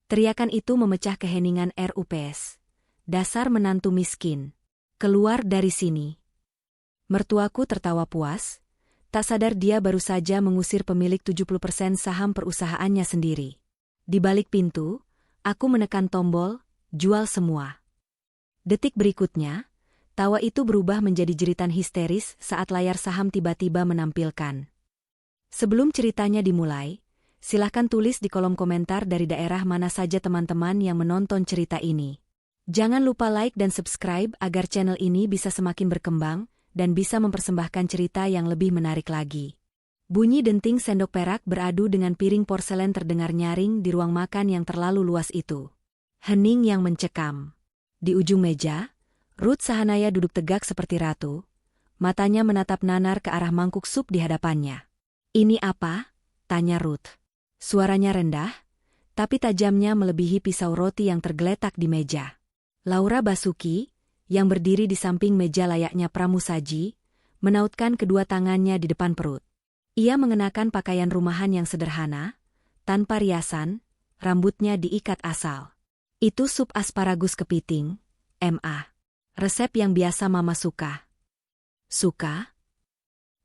Teriakan itu memecah keheningan RUPS. Dasar menantu miskin. Keluar dari sini. Mertuaku tertawa puas. Tak sadar dia baru saja mengusir pemilik 70% saham perusahaannya sendiri. Di balik pintu, aku menekan tombol, jual semua. Detik berikutnya, tawa itu berubah menjadi jeritan histeris saat layar saham tiba-tiba menampilkan. Sebelum ceritanya dimulai, silahkan tulis di kolom komentar dari daerah mana saja teman-teman yang menonton cerita ini. Jangan lupa like dan subscribe agar channel ini bisa semakin berkembang dan bisa mempersembahkan cerita yang lebih menarik lagi. Bunyi denting sendok perak beradu dengan piring porselen terdengar nyaring di ruang makan yang terlalu luas itu. Hening yang mencekam. Di ujung meja, Ruth Sahanaya duduk tegak seperti ratu. Matanya menatap nanar ke arah mangkuk sup di hadapannya. "Ini apa?" tanya Ruth. Suaranya rendah, tapi tajamnya melebihi pisau roti yang tergeletak di meja. Laura Basuki, yang berdiri di samping meja layaknya pramusaji, menautkan kedua tangannya di depan perut. Ia mengenakan pakaian rumahan yang sederhana, tanpa riasan, rambutnya diikat asal. "Itu sup asparagus kepiting, Ma. Resep yang biasa Mama suka." "Suka?"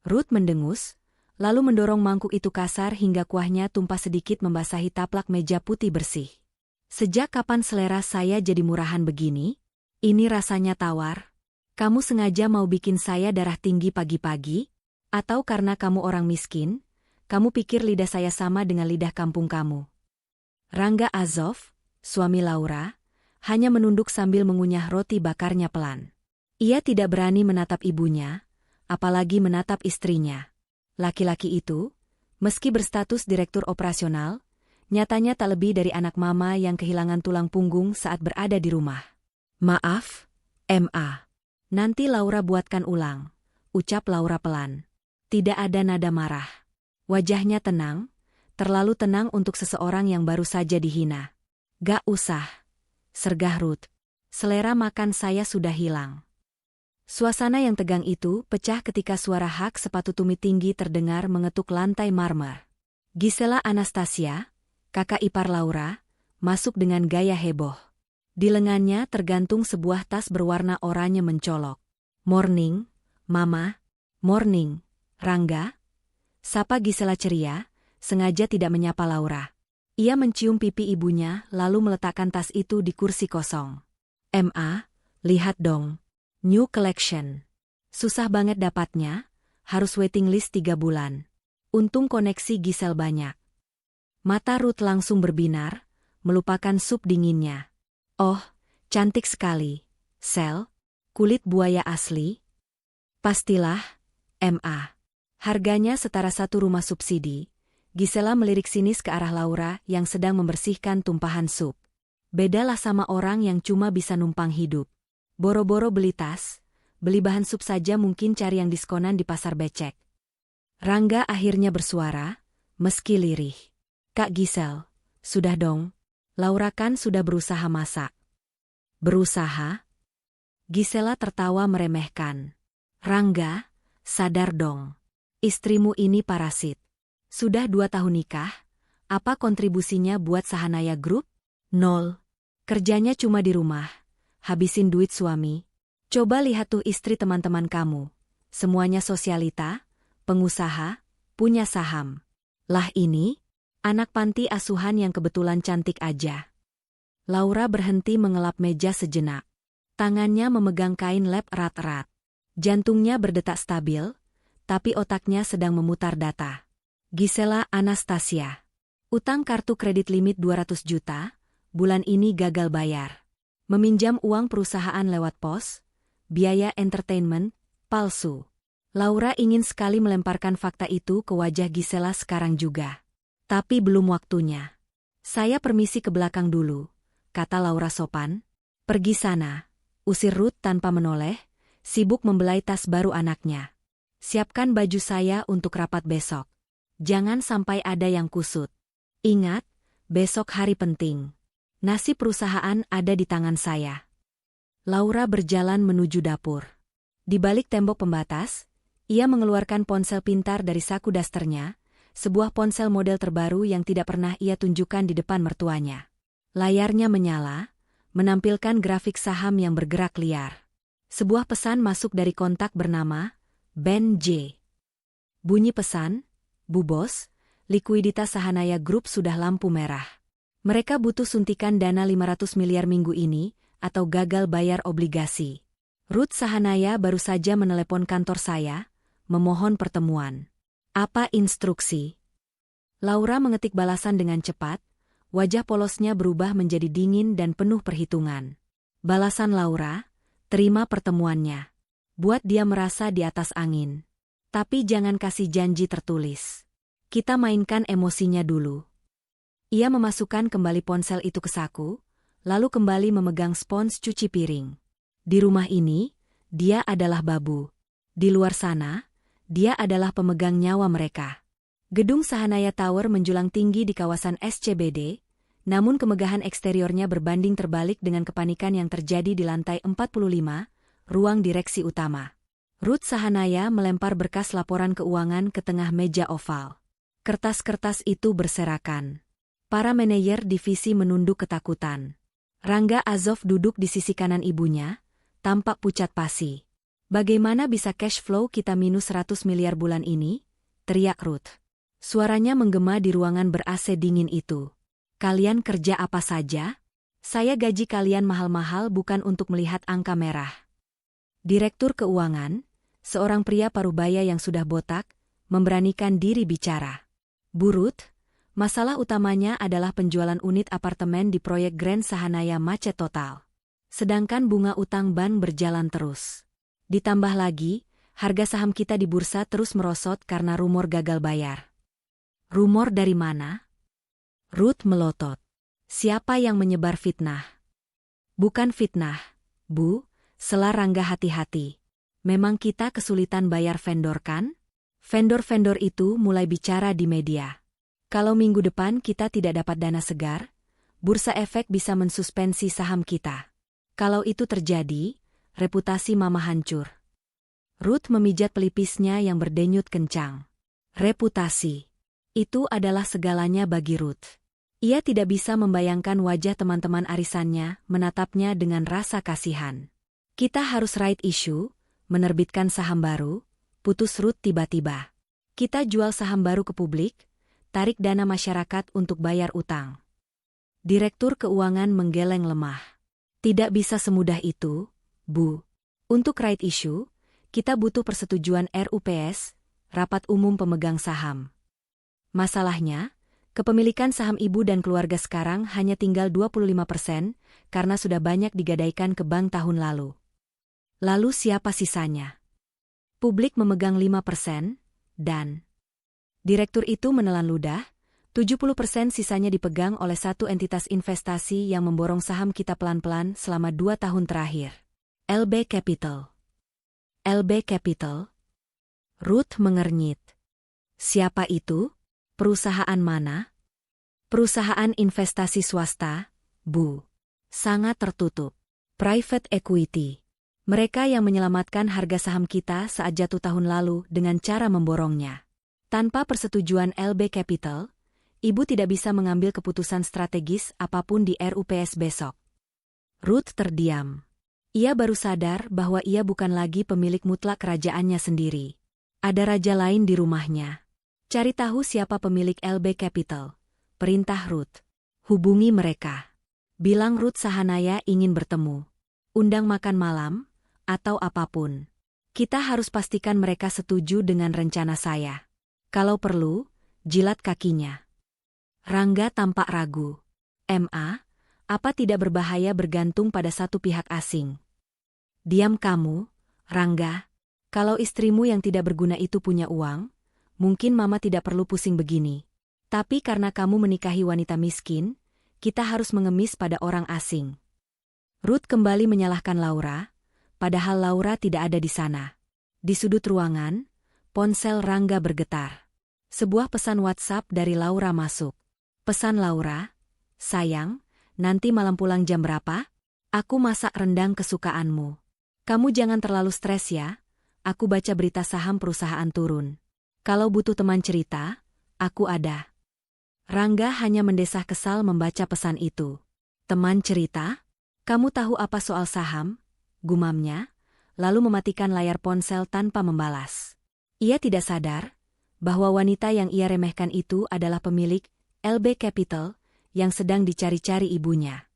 Ruth mendengus, lalu mendorong mangkuk itu kasar hingga kuahnya tumpah sedikit membasahi taplak meja putih bersih. "Sejak kapan selera saya jadi murahan begini? Ini rasanya tawar. Kamu sengaja mau bikin saya darah tinggi pagi-pagi? Atau karena kamu orang miskin, kamu pikir lidah saya sama dengan lidah kampung kamu?" Rangga Azov, suami Laura, hanya menunduk sambil mengunyah roti bakarnya pelan. Ia tidak berani menatap ibunya, apalagi menatap istrinya. Laki-laki itu, meski berstatus direktur operasional, nyatanya tak lebih dari anak mama yang kehilangan tulang punggung saat berada di rumah. "Maaf, Ma. Nanti Laura buatkan ulang," ucap Laura pelan. Tidak ada nada marah. Wajahnya tenang, terlalu tenang untuk seseorang yang baru saja dihina. "Gak usah," sergah Ruth. "Selera makan saya sudah hilang." Suasana yang tegang itu pecah ketika suara hak sepatu tumit tinggi terdengar mengetuk lantai marmer. Gisela Anastasia, kakak ipar Laura, masuk dengan gaya heboh. Di lengannya tergantung sebuah tas berwarna oranye mencolok. "Morning, Mama." "Morning, Rangga." Sapa Gisela ceria, sengaja tidak menyapa Laura. Ia mencium pipi ibunya lalu meletakkan tas itu di kursi kosong. "Ma, lihat dong. New collection. Susah banget dapatnya, harus waiting list 3 bulan. Untung koneksi Gisel banyak." Mata Ruth langsung berbinar, melupakan sup dinginnya. "Oh, cantik sekali. Sel, kulit buaya asli?" "Pastilah, Ma. Harganya setara satu rumah subsidi." Gisela melirik sinis ke arah Laura yang sedang membersihkan tumpahan sup. "Bedalah sama orang yang cuma bisa numpang hidup. Boro-boro beli tas, beli bahan sup saja mungkin cari yang diskonan di pasar becek." Rangga akhirnya bersuara, meski lirih. "Kak Gisel, sudah dong. Laura kan sudah berusaha masak." "Berusaha?" Gisela tertawa meremehkan. "Rangga, sadar dong. Istrimu ini parasit. Sudah 2 tahun nikah, apa kontribusinya buat Sahanaya Group? Nol. Kerjanya cuma di rumah, habisin duit suami. Coba lihat tuh istri teman-teman kamu. Semuanya sosialita, pengusaha, punya saham. Lah ini, anak panti asuhan yang kebetulan cantik aja." Laura berhenti mengelap meja sejenak. Tangannya memegang kain lap erat-erat. Jantungnya berdetak stabil, tapi otaknya sedang memutar data. Gisela Anastasia. Utang kartu kredit limit 200 juta, bulan ini gagal bayar. Meminjam uang perusahaan lewat pos, biaya entertainment, palsu. Laura ingin sekali melemparkan fakta itu ke wajah Gisela sekarang juga. Tapi belum waktunya. "Saya permisi ke belakang dulu," kata Laura sopan. "Pergi sana," usir Ruth tanpa menoleh, sibuk membelai tas baru anaknya. "Siapkan baju saya untuk rapat besok. Jangan sampai ada yang kusut. Ingat, besok hari penting. Nasib perusahaan ada di tangan saya." Laura berjalan menuju dapur. Di balik tembok pembatas, ia mengeluarkan ponsel pintar dari saku dasternya, sebuah ponsel model terbaru yang tidak pernah ia tunjukkan di depan mertuanya. Layarnya menyala, menampilkan grafik saham yang bergerak liar. Sebuah pesan masuk dari kontak bernama Ben J. Bunyi pesan, "Bu Bos, likuiditas Sahanaya Group sudah lampu merah. Mereka butuh suntikan dana 500 miliar minggu ini, atau gagal bayar obligasi. Ruth Sahanaya baru saja menelepon kantor saya, memohon pertemuan. Apa instruksi?" Laura mengetik balasan dengan cepat, wajah polosnya berubah menjadi dingin dan penuh perhitungan. Balasan Laura, "Terima pertemuannya. Buat dia merasa di atas angin. Tapi jangan kasih janji tertulis. Kita mainkan emosinya dulu." Ia memasukkan kembali ponsel itu ke saku, lalu kembali memegang spons cuci piring. Di rumah ini, dia adalah babu. Di luar sana, dia adalah pemegang nyawa mereka. Gedung Sahanaya Tower menjulang tinggi di kawasan SCBD, namun kemegahan eksteriornya berbanding terbalik dengan kepanikan yang terjadi di lantai 45, ruang direksi utama. Ruth Sahanaya melempar berkas laporan keuangan ke tengah meja oval. Kertas-kertas itu berserakan. Para manajer divisi menunduk ketakutan. Rangga Azov duduk di sisi kanan ibunya, tampak pucat pasi. "Bagaimana bisa cash flow kita minus 100 miliar bulan ini?" teriak Ruth. Suaranya menggema di ruangan ber-AC dingin itu. "Kalian kerja apa saja? Saya gaji kalian mahal-mahal bukan untuk melihat angka merah." Direktur keuangan, seorang pria parubaya yang sudah botak, memberanikan diri bicara. "Bu Ruth, masalah utamanya adalah penjualan unit apartemen di proyek Grand Sahanaya macet total. Sedangkan bunga utang bank berjalan terus. Ditambah lagi, harga saham kita di bursa terus merosot karena rumor gagal bayar." "Rumor dari mana?" Ruth melotot. "Siapa yang menyebar fitnah?" "Bukan fitnah, Bu," sela Rangga hati-hati. "Memang kita kesulitan bayar vendor kan? Vendor-vendor itu mulai bicara di media. Kalau minggu depan kita tidak dapat dana segar, Bursa Efek bisa mensuspensi saham kita. Kalau itu terjadi, reputasi Mama hancur." Ruth memijat pelipisnya yang berdenyut kencang. Reputasi. Itu adalah segalanya bagi Ruth. Ia tidak bisa membayangkan wajah teman-teman arisannya menatapnya dengan rasa kasihan. "Kita harus right issue, menerbitkan saham baru," putus Ruth tiba-tiba. "Kita jual saham baru ke publik, tarik dana masyarakat untuk bayar utang." Direktur keuangan menggeleng lemah. "Tidak bisa semudah itu, Bu. Untuk right issue, kita butuh persetujuan RUPS, Rapat Umum Pemegang Saham. Masalahnya, kepemilikan saham ibu dan keluarga sekarang hanya tinggal 25% karena sudah banyak digadaikan ke bank tahun lalu. Lalu siapa sisanya? Publik memegang 5%, dan..." Direktur itu menelan ludah, 70% sisanya dipegang oleh satu entitas investasi yang memborong saham kita pelan-pelan selama 2 tahun terakhir. LB Capital. LB Capital? Ruth mengernyit. "Siapa itu? Perusahaan mana?" "Perusahaan investasi swasta, Bu. Sangat tertutup. Private equity. Mereka yang menyelamatkan harga saham kita saat jatuh tahun lalu dengan cara memborongnya. Tanpa persetujuan LB Capital, Ibu tidak bisa mengambil keputusan strategis apapun di RUPS besok." Ruth terdiam. Ia baru sadar bahwa ia bukan lagi pemilik mutlak kerajaannya sendiri. Ada raja lain di rumahnya. "Cari tahu siapa pemilik LB Capital," perintah Ruth. "Hubungi mereka. Bilang Ruth Sahanaya ingin bertemu. Undang makan malam, atau apapun. Kita harus pastikan mereka setuju dengan rencana saya. Kalau perlu, jilat kakinya." Rangga tampak ragu. "MA, apa tidak berbahaya bergantung pada satu pihak asing?" "Diam kamu, Rangga. Kalau istrimu yang tidak berguna itu punya uang, mungkin Mama tidak perlu pusing begini. Tapi karena kamu menikahi wanita miskin, kita harus mengemis pada orang asing." Ruth kembali menyalahkan Laura, padahal Laura tidak ada di sana. Di sudut ruangan, ponsel Rangga bergetar. Sebuah pesan WhatsApp dari Laura masuk. Pesan Laura, "Sayang, nanti malam pulang jam berapa? Aku masak rendang kesukaanmu. Kamu jangan terlalu stres ya, aku baca berita saham perusahaan turun. Kalau butuh teman cerita, aku ada." Rangga hanya mendesah kesal membaca pesan itu. Teman cerita? Kamu tahu apa soal saham? Gumamnya, lalu mematikan layar ponsel tanpa membalas. Ia tidak sadar bahwa wanita yang ia remehkan itu adalah pemilik LB Capital yang sedang dicari-cari ibunya.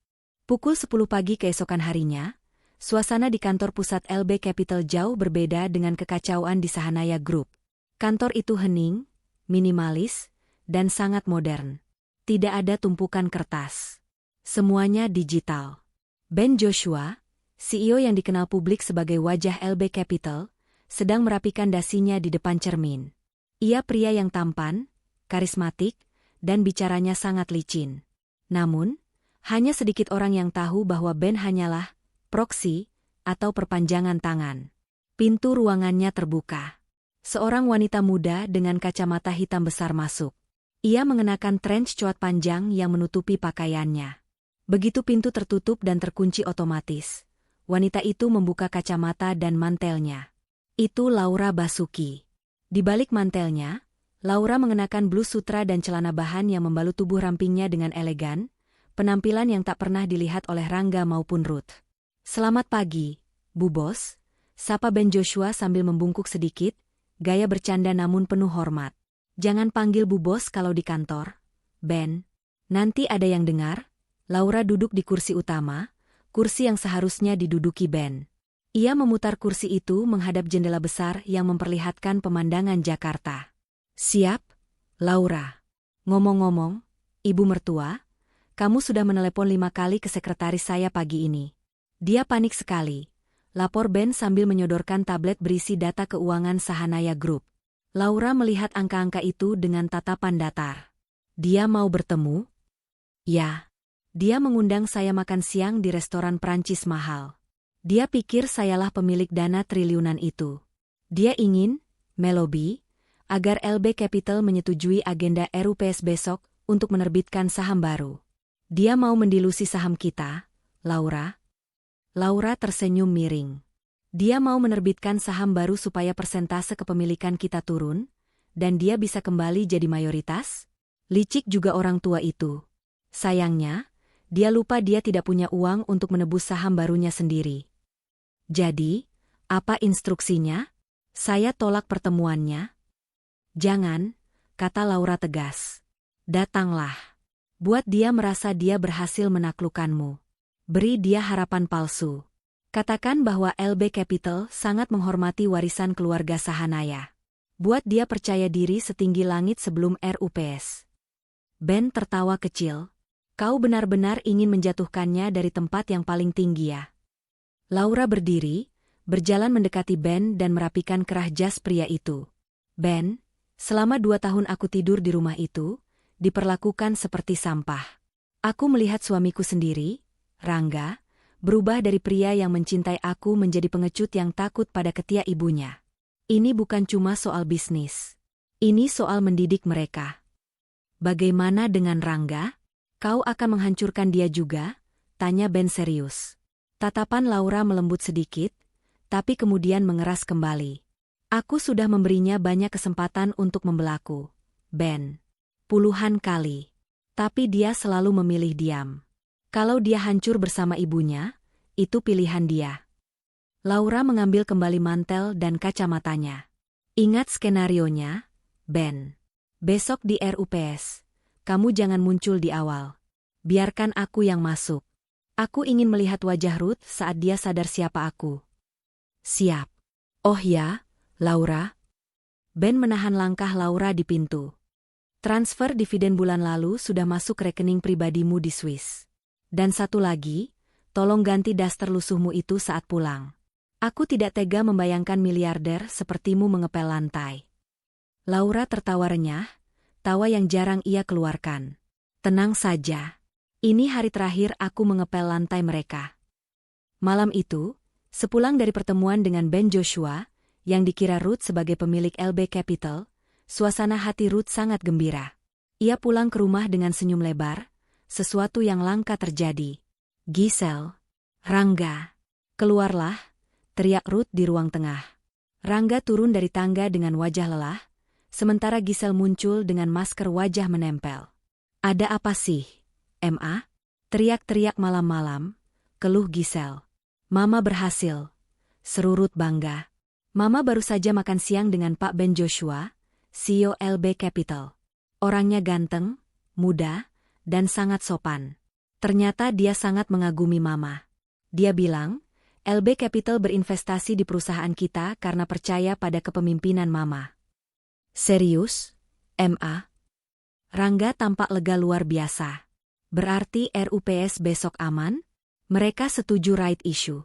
Pukul 10 pagi keesokan harinya, suasana di kantor pusat LB Capital jauh berbeda dengan kekacauan di Sahanaya Group. Kantor itu hening, minimalis, dan sangat modern. Tidak ada tumpukan kertas. Semuanya digital. Ben Joshua, CEO yang dikenal publik sebagai wajah LB Capital, sedang merapikan dasinya di depan cermin. Ia pria yang tampan, karismatik, dan bicaranya sangat licin. Namun, hanya sedikit orang yang tahu bahwa Ben hanyalah proksi atau perpanjangan tangan. Pintu ruangannya terbuka. Seorang wanita muda dengan kacamata hitam besar masuk. Ia mengenakan trench coat panjang yang menutupi pakaiannya. Begitu pintu tertutup dan terkunci otomatis, wanita itu membuka kacamata dan mantelnya. Itu Laura Basuki. Di balik mantelnya, Laura mengenakan blus sutra dan celana bahan yang membalut tubuh rampingnya dengan elegan, penampilan yang tak pernah dilihat oleh Rangga maupun Ruth. "Selamat pagi, Bu Bos," sapa Ben Joshua sambil membungkuk sedikit, gaya bercanda namun penuh hormat. "Jangan panggil Bu Bos kalau di kantor, Ben. Nanti ada yang dengar." Laura duduk di kursi utama, kursi yang seharusnya diduduki Ben. Ia memutar kursi itu menghadap jendela besar yang memperlihatkan pemandangan Jakarta. "Siap, Laura. Ngomong-ngomong, Ibu mertua, kamu sudah menelepon 5 kali ke sekretaris saya pagi ini." Dia panik sekali, lapor Ben sambil menyodorkan tablet berisi data keuangan Sahanaya Group. Laura melihat angka-angka itu dengan tatapan datar. "Dia mau bertemu?" "Ya. Dia mengundang saya makan siang di restoran Prancis mahal. Dia pikir sayalah pemilik dana triliunan itu. Dia ingin, Melobi, agar LB Capital menyetujui agenda RUPS besok untuk menerbitkan saham baru. Dia mau mendilusi saham kita, Laura." Laura tersenyum miring. "Dia mau menerbitkan saham baru supaya persentase kepemilikan kita turun, dan dia bisa kembali jadi mayoritas?" Licik juga orang tua itu. Sayangnya, dia lupa dia tidak punya uang untuk menebus saham barunya sendiri. "Jadi, apa instruksinya?" "Saya tolak pertemuannya." "Jangan," kata Laura tegas. "Datanglah. Buat dia merasa dia berhasil menaklukkanmu. Beri dia harapan palsu. Katakan bahwa LB Capital sangat menghormati warisan keluarga Sahanaya. Buat dia percaya diri setinggi langit sebelum RUPS." Ben tertawa kecil. "Kau benar-benar ingin menjatuhkannya dari tempat yang paling tinggi ya?" Laura berdiri, berjalan mendekati Ben dan merapikan kerah jas pria itu. "Ben, selama 2 tahun aku tidur di rumah itu, diperlakukan seperti sampah. Aku melihat suamiku sendiri, Rangga, berubah dari pria yang mencintai aku menjadi pengecut yang takut pada ketiak ibunya. Ini bukan cuma soal bisnis. Ini soal mendidik mereka." "Bagaimana dengan Rangga? Kau akan menghancurkan dia juga?" tanya Ben serius. Tatapan Laura melembut sedikit, tapi kemudian mengeras kembali. "Aku sudah memberinya banyak kesempatan untuk membelaku, Ben. Puluhan kali. Tapi dia selalu memilih diam. Kalau dia hancur bersama ibunya, itu pilihan dia." Laura mengambil kembali mantel dan kacamatanya. "Ingat skenarionya, Ben. Besok di RUPS, kamu jangan muncul di awal. Biarkan aku yang masuk. Aku ingin melihat wajah Ruth saat dia sadar siapa aku." "Siap." "Oh ya, Laura." Ben menahan langkah Laura di pintu. "Transfer dividen bulan lalu sudah masuk rekening pribadimu di Swiss. Dan satu lagi, tolong ganti daster lusuhmu itu saat pulang. Aku tidak tega membayangkan miliarder sepertimu mengepel lantai." Laura tertawa renyah, tawa yang jarang ia keluarkan. "Tenang saja. Ini hari terakhir aku mengepel lantai mereka." Malam itu, sepulang dari pertemuan dengan Ben Joshua, yang dikira Ruth sebagai pemilik LB Capital, suasana hati Ruth sangat gembira. Ia pulang ke rumah dengan senyum lebar, sesuatu yang langka terjadi. "Giselle, Rangga, keluarlah," teriak Ruth di ruang tengah. Rangga turun dari tangga dengan wajah lelah, sementara Giselle muncul dengan masker wajah menempel. "Ada apa sih, Ma?" Teriak-teriak malam-malam, keluh Giselle. Mama berhasil. Seru Ruth bangga. Mama baru saja makan siang dengan Pak Ben Joshua, CEO LB Capital. Orangnya ganteng, muda, dan sangat sopan. Ternyata dia sangat mengagumi Mama. Dia bilang, LB Capital berinvestasi di perusahaan kita karena percaya pada kepemimpinan Mama. Serius? MA? Rangga tampak lega luar biasa. Berarti RUPS besok aman? Mereka setuju right issue.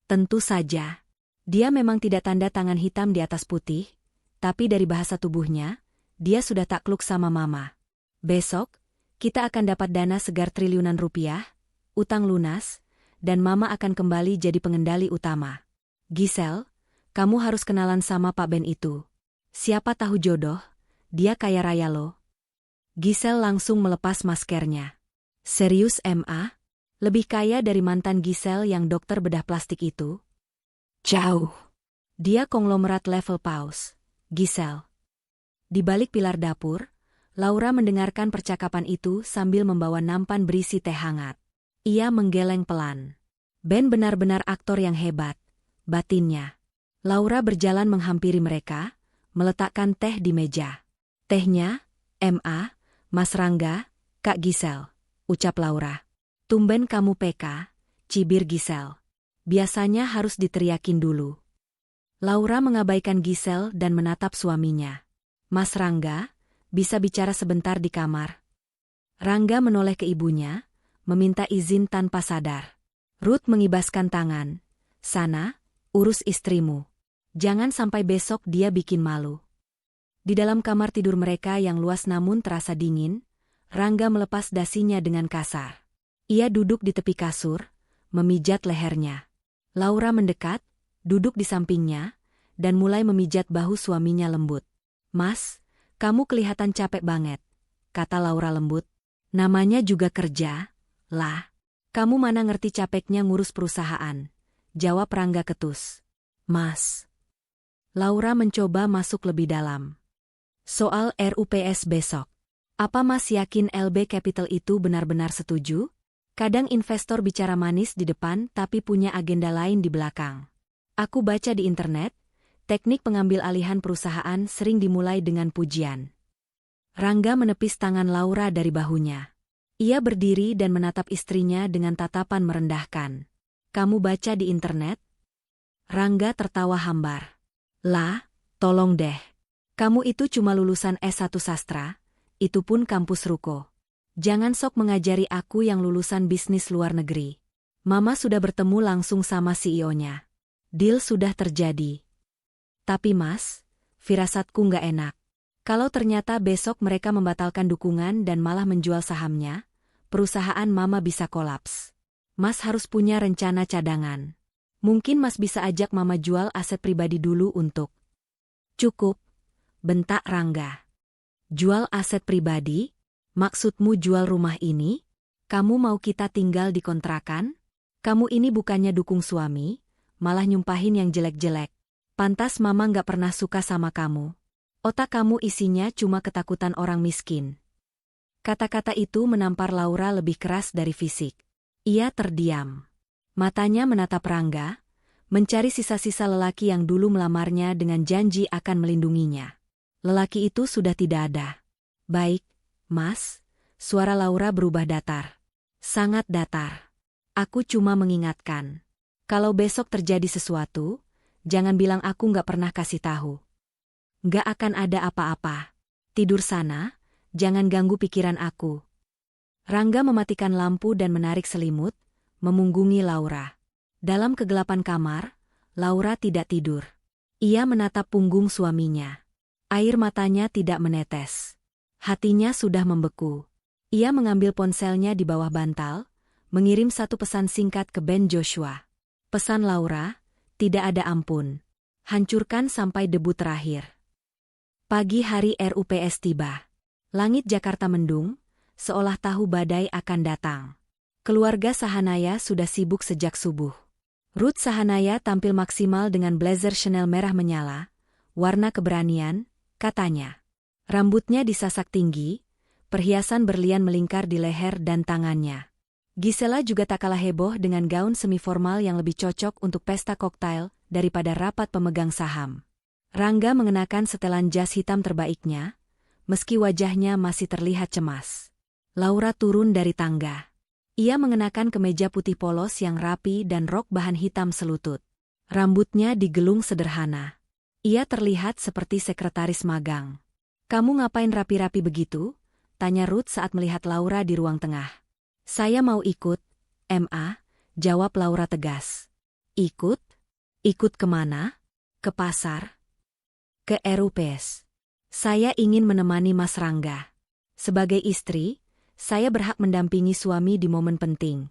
Tentu saja. Dia memang tidak tanda tangan hitam di atas putih, tapi dari bahasa tubuhnya, dia sudah takluk sama Mama. Besok, kita akan dapat dana segar triliunan rupiah, utang lunas, dan Mama akan kembali jadi pengendali utama. Giselle, kamu harus kenalan sama Pak Ben itu. Siapa tahu jodoh, dia kaya raya loh. Giselle langsung melepas maskernya. Serius MA? Lebih kaya dari mantan Giselle yang dokter bedah plastik itu? Jauh. Dia konglomerat level paus. Giselle. Di balik pilar dapur, Laura mendengarkan percakapan itu sambil membawa nampan berisi teh hangat. Ia menggeleng pelan. Ben benar-benar aktor yang hebat, batinnya. Laura berjalan menghampiri mereka, meletakkan teh di meja. Tehnya, MA, Mas Rangga, Kak Giselle, ucap Laura. Tumben kamu PK, cibir Giselle. Biasanya harus diteriakin dulu. Laura mengabaikan Giselle dan menatap suaminya. Mas Rangga, bisa bicara sebentar di kamar? Rangga menoleh ke ibunya, meminta izin tanpa sadar. Ruth mengibaskan tangan. Sana, urus istrimu. Jangan sampai besok dia bikin malu. Di dalam kamar tidur mereka yang luas namun terasa dingin, Rangga melepas dasinya dengan kasar. Ia duduk di tepi kasur, memijat lehernya. Laura mendekat, duduk di sampingnya, dan mulai memijat bahu suaminya lembut. Mas, kamu kelihatan capek banget, kata Laura lembut. Namanya juga kerja, lah. Kamu mana ngerti capeknya ngurus perusahaan, jawab Rangga ketus. Mas. Laura mencoba masuk lebih dalam. Soal RUPS besok. Apa Mas yakin LB Capital itu benar-benar setuju? Kadang investor bicara manis di depan tapi punya agenda lain di belakang. Aku baca di internet, teknik pengambil alihan perusahaan sering dimulai dengan pujian. Rangga menepis tangan Laura dari bahunya. Ia berdiri dan menatap istrinya dengan tatapan merendahkan. Kamu baca di internet? Rangga tertawa hambar. Lah, tolong deh. Kamu itu cuma lulusan S1 sastra, itu pun kampus ruko. Jangan sok mengajari aku yang lulusan bisnis luar negeri. Mama sudah bertemu langsung sama CEO-nya. Deal sudah terjadi. Tapi Mas, firasatku nggak enak. Kalau ternyata besok mereka membatalkan dukungan dan malah menjual sahamnya, perusahaan Mama bisa kolaps. Mas harus punya rencana cadangan. Mungkin Mas bisa ajak Mama jual aset pribadi dulu untuk... Cukup. Bentak Rangga. Jual aset pribadi? Maksudmu jual rumah ini? Kamu mau kita tinggal di kontrakan? Kamu ini bukannya dukung suami, malah nyumpahin yang jelek-jelek. Pantas Mama nggak pernah suka sama kamu. Otak kamu isinya cuma ketakutan orang miskin. Kata-kata itu menampar Laura lebih keras dari fisik. Ia terdiam. Matanya menatap Rangga, mencari sisa-sisa lelaki yang dulu melamarnya dengan janji akan melindunginya. Lelaki itu sudah tidak ada. Baik, Mas, suara Laura berubah datar. Sangat datar. Aku cuma mengingatkan. Kalau besok terjadi sesuatu, jangan bilang aku nggak pernah kasih tahu. Nggak akan ada apa-apa. Tidur sana, jangan ganggu pikiran aku. Rangga mematikan lampu dan menarik selimut, memunggungi Laura. Dalam kegelapan kamar, Laura tidak tidur. Ia menatap punggung suaminya. Air matanya tidak menetes. Hatinya sudah membeku. Ia mengambil ponselnya di bawah bantal, mengirim satu pesan singkat ke Ben Joshua. Pesan Laura, tidak ada ampun. Hancurkan sampai debu terakhir. Pagi hari RUPS tiba. Langit Jakarta mendung, seolah tahu badai akan datang. Keluarga Sahanaya sudah sibuk sejak subuh. Ruth Sahanaya tampil maksimal dengan blazer Chanel merah menyala, warna keberanian, katanya. Rambutnya disasak tinggi, perhiasan berlian melingkar di leher dan tangannya. Gisela juga tak kalah heboh dengan gaun semi-formal yang lebih cocok untuk pesta koktail daripada rapat pemegang saham. Rangga mengenakan setelan jas hitam terbaiknya, meski wajahnya masih terlihat cemas. Laura turun dari tangga. Ia mengenakan kemeja putih polos yang rapi dan rok bahan hitam selutut. Rambutnya digelung sederhana. Ia terlihat seperti sekretaris magang. "Kamu ngapain rapi-rapi begitu?" tanya Ruth saat melihat Laura di ruang tengah. "Saya mau ikut, Ma," jawab Laura tegas. "Ikut? Ikut kemana?" "Ke pasar." "Ke RUPS. Saya ingin menemani Mas Rangga. Sebagai istri, saya berhak mendampingi suami di momen penting."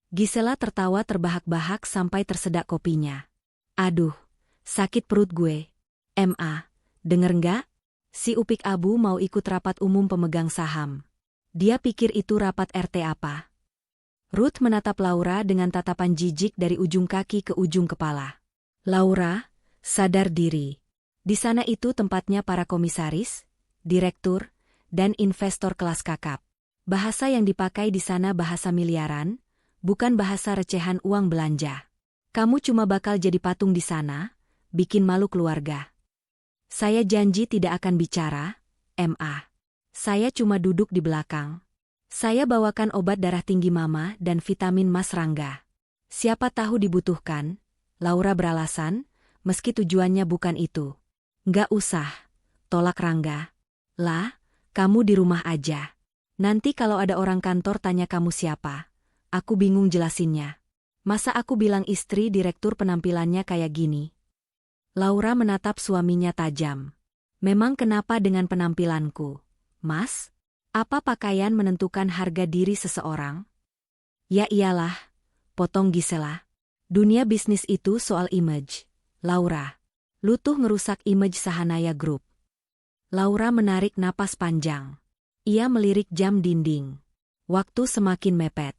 Gisela tertawa terbahak-bahak sampai tersedak kopinya. "Aduh, sakit perut gue. Ma, denger nggak? Si Upik Abu mau ikut rapat umum pemegang saham. Dia pikir itu rapat RT apa?" Ruth menatap Laura dengan tatapan jijik dari ujung kaki ke ujung kepala. "Laura, sadar diri. Di sana itu tempatnya para komisaris, direktur, dan investor kelas kakap. Bahasa yang dipakai di sana bahasa miliaran, bukan bahasa recehan uang belanja. Kamu cuma bakal jadi patung di sana, bikin malu keluarga." "Saya janji tidak akan bicara, Ma. Saya cuma duduk di belakang. Saya bawakan obat darah tinggi Mama dan vitamin Mas Rangga. Siapa tahu dibutuhkan," Laura beralasan, meski tujuannya bukan itu. "Nggak usah," tolak Rangga. "Lah, kamu di rumah aja. Nanti kalau ada orang kantor tanya kamu siapa, aku bingung jelasinnya. Masa aku bilang istri direktur penampilannya kayak gini?" Laura menatap suaminya tajam. "Memang kenapa dengan penampilanku, Mas? Apa pakaian menentukan harga diri seseorang?" "Ya iyalah," potong Gisela. "Dunia bisnis itu soal image, Laura. Lu tuh ngerusak image Sahanaya Group." Laura menarik napas panjang. Ia melirik jam dinding. Waktu semakin mepet.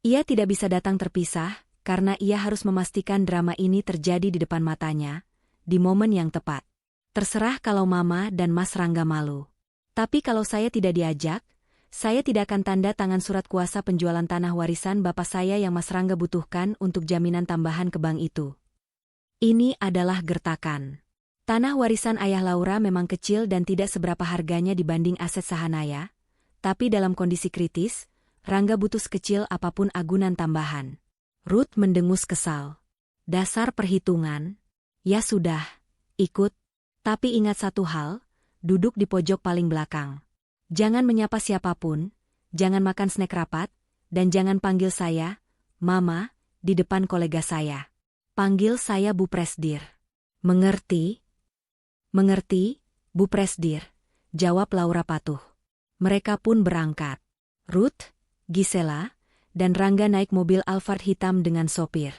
Ia tidak bisa datang terpisah, karena ia harus memastikan drama ini terjadi di depan matanya, di momen yang tepat. "Terserah kalau Mama dan Mas Rangga malu. Tapi kalau saya tidak diajak, saya tidak akan tanda tangan surat kuasa penjualan tanah warisan bapak saya yang Mas Rangga butuhkan untuk jaminan tambahan ke bank itu." Ini adalah gertakan. Tanah warisan ayah Laura memang kecil dan tidak seberapa harganya dibanding aset Sahanaya, tapi dalam kondisi kritis, Rangga butuh sekecil apapun agunan tambahan. Ruth mendengus kesal. "Dasar perhitungan. Ya sudah, ikut. Tapi ingat satu hal, duduk di pojok paling belakang. Jangan menyapa siapapun, jangan makan snack rapat, dan jangan panggil saya, Mama, di depan kolega saya. Panggil saya Bu Presdir." "Mengerti?" "Mengerti, Bu Presdir," jawab Laura patuh. Mereka pun berangkat. Ruth, Gisela, dan Rangga naik mobil Alphard hitam dengan sopir.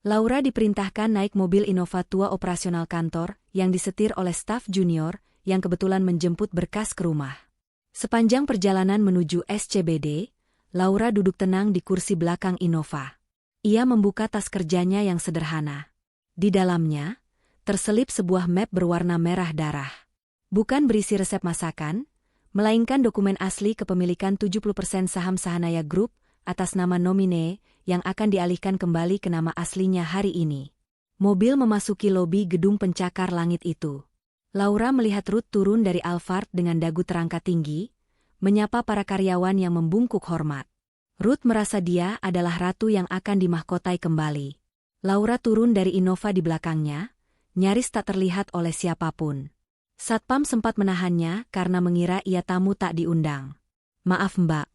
Laura diperintahkan naik mobil Innova tua operasional kantor yang disetir oleh staf junior yang kebetulan menjemput berkas ke rumah. Sepanjang perjalanan menuju SCBD, Laura duduk tenang di kursi belakang Innova. Ia membuka tas kerjanya yang sederhana. Di dalamnya, terselip sebuah map berwarna merah darah. Bukan berisi resep masakan, melainkan dokumen asli kepemilikan 70% saham Sahanaya Group atas nama nomine yang akan dialihkan kembali ke nama aslinya hari ini. Mobil memasuki lobi gedung pencakar langit itu. Laura melihat Ruth turun dari Alphard dengan dagu terangkat tinggi, menyapa para karyawan yang membungkuk hormat. Ruth merasa dia adalah ratu yang akan dimahkotai kembali. Laura turun dari Innova di belakangnya, nyaris tak terlihat oleh siapapun. Satpam sempat menahannya karena mengira ia tamu tak diundang. "Maaf Mbak,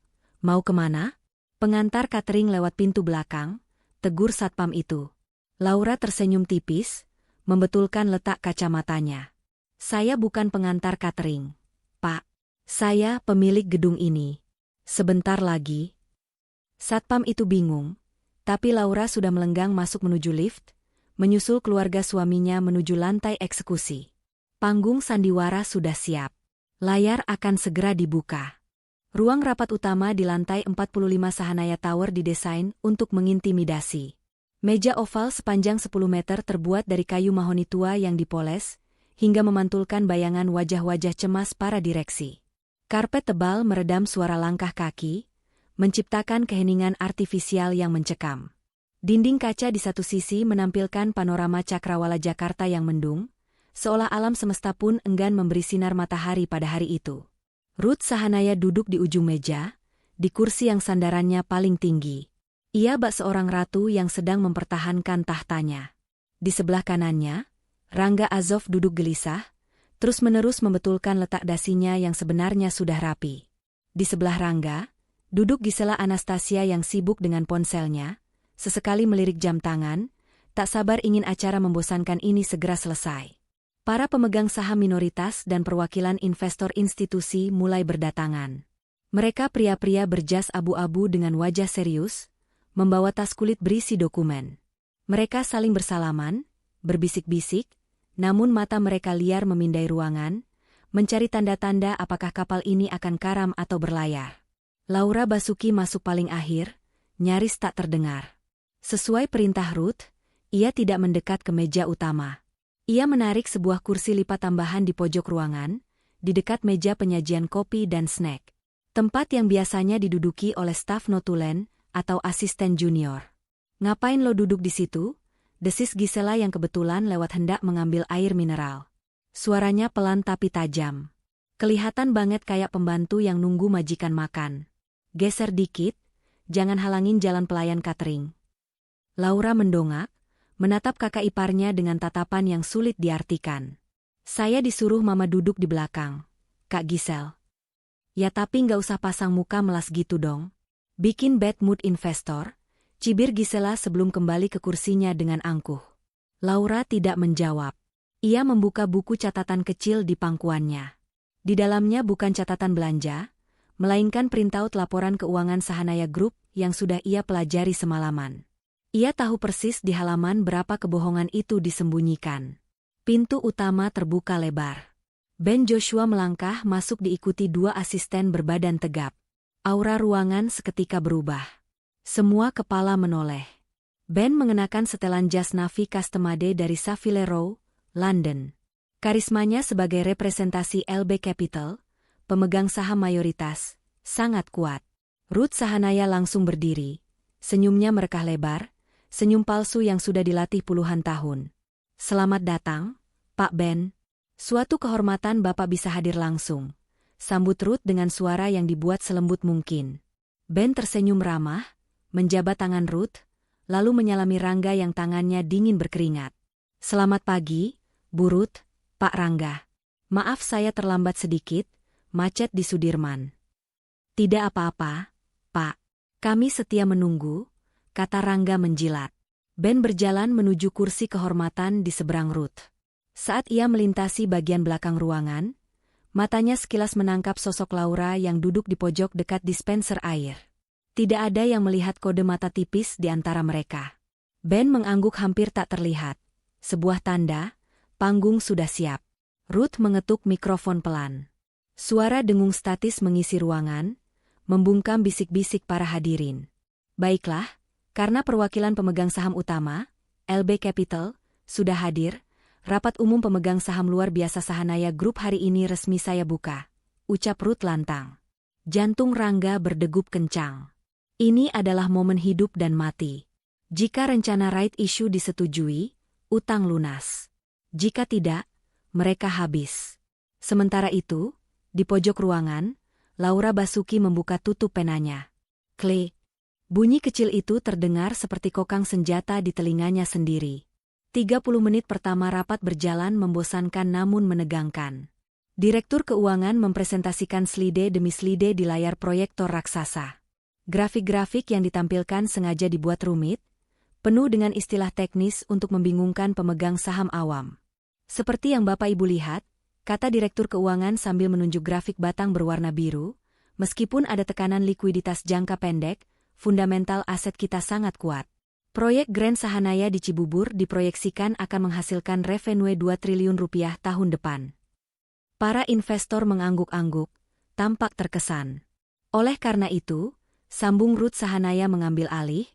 mau kemana?" "Pengantar catering lewat pintu belakang," tegur satpam itu. Laura tersenyum tipis, membetulkan letak kacamatanya. "Saya bukan pengantar catering, Pak. Saya pemilik gedung ini. Sebentar lagi." Satpam itu bingung, tapi Laura sudah melenggang masuk menuju lift, menyusul keluarga suaminya menuju lantai eksekusi. Panggung sandiwara sudah siap. Layar akan segera dibuka. Ruang rapat utama di lantai 45 Sahanaya Tower didesain untuk mengintimidasi. Meja oval sepanjang 10 meter terbuat dari kayu mahoni tua yang dipoles, hingga memantulkan bayangan wajah-wajah cemas para direksi. Karpet tebal meredam suara langkah kaki, menciptakan keheningan artifisial yang mencekam. Dinding kaca di satu sisi menampilkan panorama cakrawala Jakarta yang mendung, seolah alam semesta pun enggan memberi sinar matahari pada hari itu. Ruth Sahanaya duduk di ujung meja, di kursi yang sandarannya paling tinggi. Ia bak seorang ratu yang sedang mempertahankan tahtanya. Di sebelah kanannya, Rangga Azov duduk gelisah, terus-menerus membetulkan letak dasinya yang sebenarnya sudah rapi. Di sebelah Rangga, duduk Gisela Anastasia yang sibuk dengan ponselnya, sesekali melirik jam tangan, tak sabar ingin acara membosankan ini segera selesai. Para pemegang saham minoritas dan perwakilan investor institusi mulai berdatangan. Mereka pria-pria berjas abu-abu dengan wajah serius, membawa tas kulit berisi dokumen. Mereka saling bersalaman, berbisik-bisik, namun mata mereka liar memindai ruangan, mencari tanda-tanda apakah kapal ini akan karam atau berlayar. Laura Basuki masuk paling akhir, nyaris tak terdengar. Sesuai perintah Ruth, ia tidak mendekat ke meja utama. Ia menarik sebuah kursi lipat tambahan di pojok ruangan, di dekat meja penyajian kopi dan snack. Tempat yang biasanya diduduki oleh staf notulen atau asisten junior. "Ngapain lo duduk di situ?" desis Gisela yang kebetulan lewat hendak mengambil air mineral. Suaranya pelan tapi tajam. Kelihatan banget kayak pembantu yang nunggu majikan makan. "Geser dikit, jangan halangin jalan pelayan catering." Laura mendongak, menatap kakak iparnya dengan tatapan yang sulit diartikan. "Saya disuruh mama duduk di belakang, Kak Gisel." "Ya tapi nggak usah pasang muka melas gitu dong. Bikin bad mood investor," cibir Gisela sebelum kembali ke kursinya dengan angkuh. Laura tidak menjawab. Ia membuka buku catatan kecil di pangkuannya. Di dalamnya bukan catatan belanja, melainkan printout laporan keuangan Sahanaya Group yang sudah ia pelajari semalaman. Ia tahu persis di halaman berapa kebohongan itu disembunyikan. Pintu utama terbuka lebar. Ben Joshua melangkah masuk diikuti dua asisten berbadan tegap. Aura ruangan seketika berubah. Semua kepala menoleh. Ben mengenakan setelan jas Navy custom-made dari Savile Row, London. Karismanya sebagai representasi LB Capital, pemegang saham mayoritas, sangat kuat. Ruth Sahanaya langsung berdiri. Senyumnya merekah lebar, senyum palsu yang sudah dilatih puluhan tahun. "Selamat datang, Pak Ben. Suatu kehormatan Bapak bisa hadir langsung," sambut Ruth dengan suara yang dibuat selembut mungkin. Ben tersenyum ramah, menjabat tangan Ruth, lalu menyalami Rangga yang tangannya dingin berkeringat. "Selamat pagi, Bu Ruth, Pak Rangga. Maaf saya terlambat sedikit, macet di Sudirman." "Tidak apa-apa, Pak. Kami setia menunggu," kata Rangga menjilat. Ben berjalan menuju kursi kehormatan di seberang Ruth. Saat ia melintasi bagian belakang ruangan, matanya sekilas menangkap sosok Laura yang duduk di pojok dekat dispenser air. Tidak ada yang melihat kode mata tipis di antara mereka. Ben mengangguk hampir tak terlihat. Sebuah tanda, panggung sudah siap. Ruth mengetuk mikrofon pelan. Suara dengung statis mengisi ruangan, membungkam bisik-bisik para hadirin. "Baiklah, karena perwakilan pemegang saham utama, LB Capital, sudah hadir, rapat umum pemegang saham luar biasa Sahanaya Group hari ini resmi saya buka," ucap Ruth lantang. Jantung Rangga berdegup kencang. Ini adalah momen hidup dan mati. Jika rencana right issue disetujui, utang lunas. Jika tidak, mereka habis. Sementara itu, di pojok ruangan, Laura Basuki membuka tutup penanya. Klik. Bunyi kecil itu terdengar seperti kokang senjata di telinganya sendiri. 30 menit pertama rapat berjalan membosankan namun menegangkan. Direktur Keuangan mempresentasikan slide demi slide di layar proyektor raksasa. Grafik-grafik yang ditampilkan sengaja dibuat rumit, penuh dengan istilah teknis untuk membingungkan pemegang saham awam. "Seperti yang Bapak Ibu lihat," kata Direktur Keuangan sambil menunjuk grafik batang berwarna biru, "meskipun ada tekanan likuiditas jangka pendek, fundamental aset kita sangat kuat. Proyek Grand Sahanaya di Cibubur diproyeksikan akan menghasilkan revenue 2 triliun rupiah tahun depan." Para investor mengangguk-angguk, tampak terkesan. Oleh karena itu, sambung Ruth Sahanaya mengambil alih,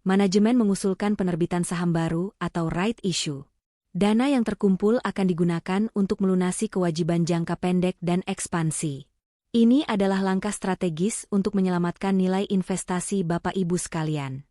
manajemen mengusulkan penerbitan saham baru atau right issue. Dana yang terkumpul akan digunakan untuk melunasi kewajiban jangka pendek dan ekspansi. Ini adalah langkah strategis untuk menyelamatkan nilai investasi Bapak Ibu sekalian.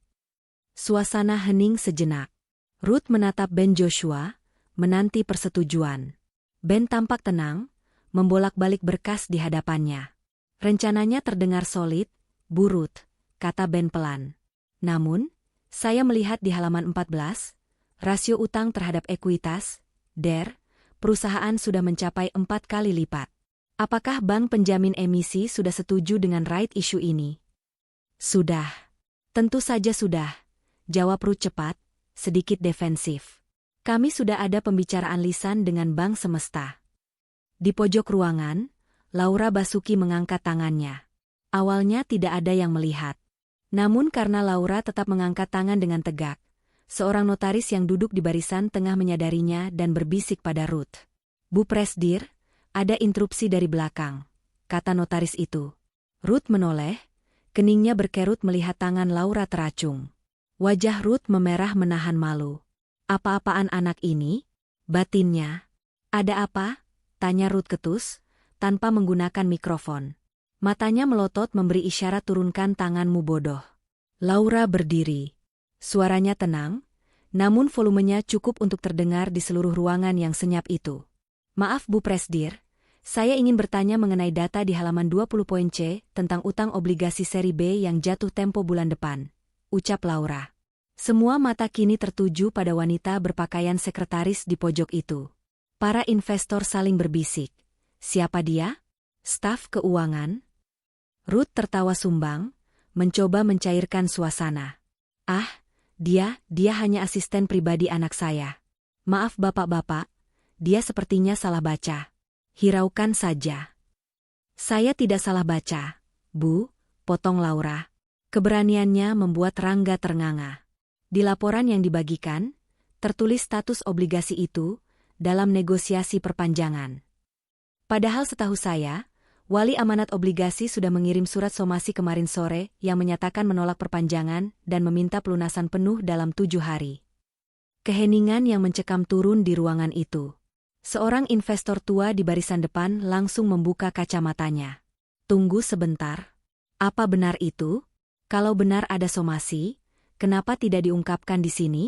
Suasana hening sejenak. Ruth menatap Ben Joshua, menanti persetujuan. Ben tampak tenang, membolak-balik berkas di hadapannya. Rencananya terdengar solid, Bu Ruth, kata Ben pelan. Namun, saya melihat di halaman 14, rasio utang terhadap ekuitas, DER, perusahaan sudah mencapai 4 kali lipat. Apakah bank penjamin emisi sudah setuju dengan right issue ini? Sudah. Tentu saja sudah, jawab Ruth cepat, sedikit defensif. Kami sudah ada pembicaraan lisan dengan Bank Semesta. Di pojok ruangan, Laura Basuki mengangkat tangannya. Awalnya tidak ada yang melihat. Namun karena Laura tetap mengangkat tangan dengan tegak, seorang notaris yang duduk di barisan tengah menyadarinya dan berbisik pada Ruth. Bu Presdir, ada interupsi dari belakang, kata notaris itu. Ruth menoleh, keningnya berkerut melihat tangan Laura teracung. Wajah Ruth memerah menahan malu. Apa-apaan anak ini? Batinnya. Ada apa? Tanya Ruth ketus, tanpa menggunakan mikrofon. Matanya melotot memberi isyarat turunkan tanganmu bodoh. Laura berdiri. Suaranya tenang, namun volumenya cukup untuk terdengar di seluruh ruangan yang senyap itu. Maaf Bu Presdir, saya ingin bertanya mengenai data di halaman 20.C tentang utang obligasi seri B yang jatuh tempo bulan depan, ucap Laura. Semua mata kini tertuju pada wanita berpakaian sekretaris di pojok itu. Para investor saling berbisik. Siapa dia? Staf keuangan? Ruth tertawa sumbang, mencoba mencairkan suasana. Ah, dia hanya asisten pribadi anak saya. Maaf bapak-bapak, dia sepertinya salah baca. Hiraukan saja. Saya tidak salah baca, Bu, potong Laura. Keberaniannya membuat Rangga ternganga. Di laporan yang dibagikan, tertulis status obligasi itu dalam negosiasi perpanjangan. Padahal setahu saya, wali amanat obligasi sudah mengirim surat somasi kemarin sore yang menyatakan menolak perpanjangan dan meminta pelunasan penuh dalam 7 hari. Keheningan yang mencekam turun di ruangan itu. Seorang investor tua di barisan depan langsung membuka kacamatanya. Tunggu sebentar. Apa benar itu? Kalau benar ada somasi, kenapa tidak diungkapkan di sini?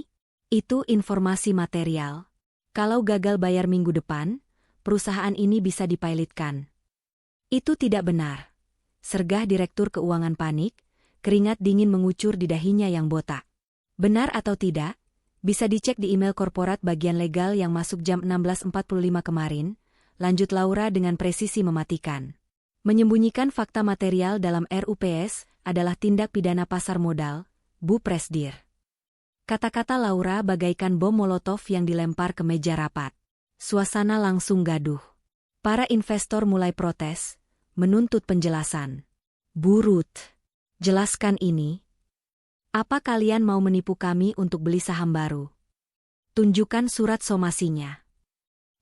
Itu informasi material. Kalau gagal bayar minggu depan, perusahaan ini bisa dipilotkan. Itu tidak benar. Sergah Direktur Keuangan panik, keringat dingin mengucur di dahinya yang botak. Benar atau tidak? Bisa dicek di email korporat bagian legal yang masuk jam 16.45 kemarin, lanjut Laura dengan presisi mematikan. Menyembunyikan fakta material dalam RUPS adalah tindak pidana pasar modal, Bu Presdir. Kata-kata Laura bagaikan bom molotov yang dilempar ke meja rapat. Suasana langsung gaduh. Para investor mulai protes, menuntut penjelasan. Bu Ruth, jelaskan ini. Apa kalian mau menipu kami untuk beli saham baru? Tunjukkan surat somasinya.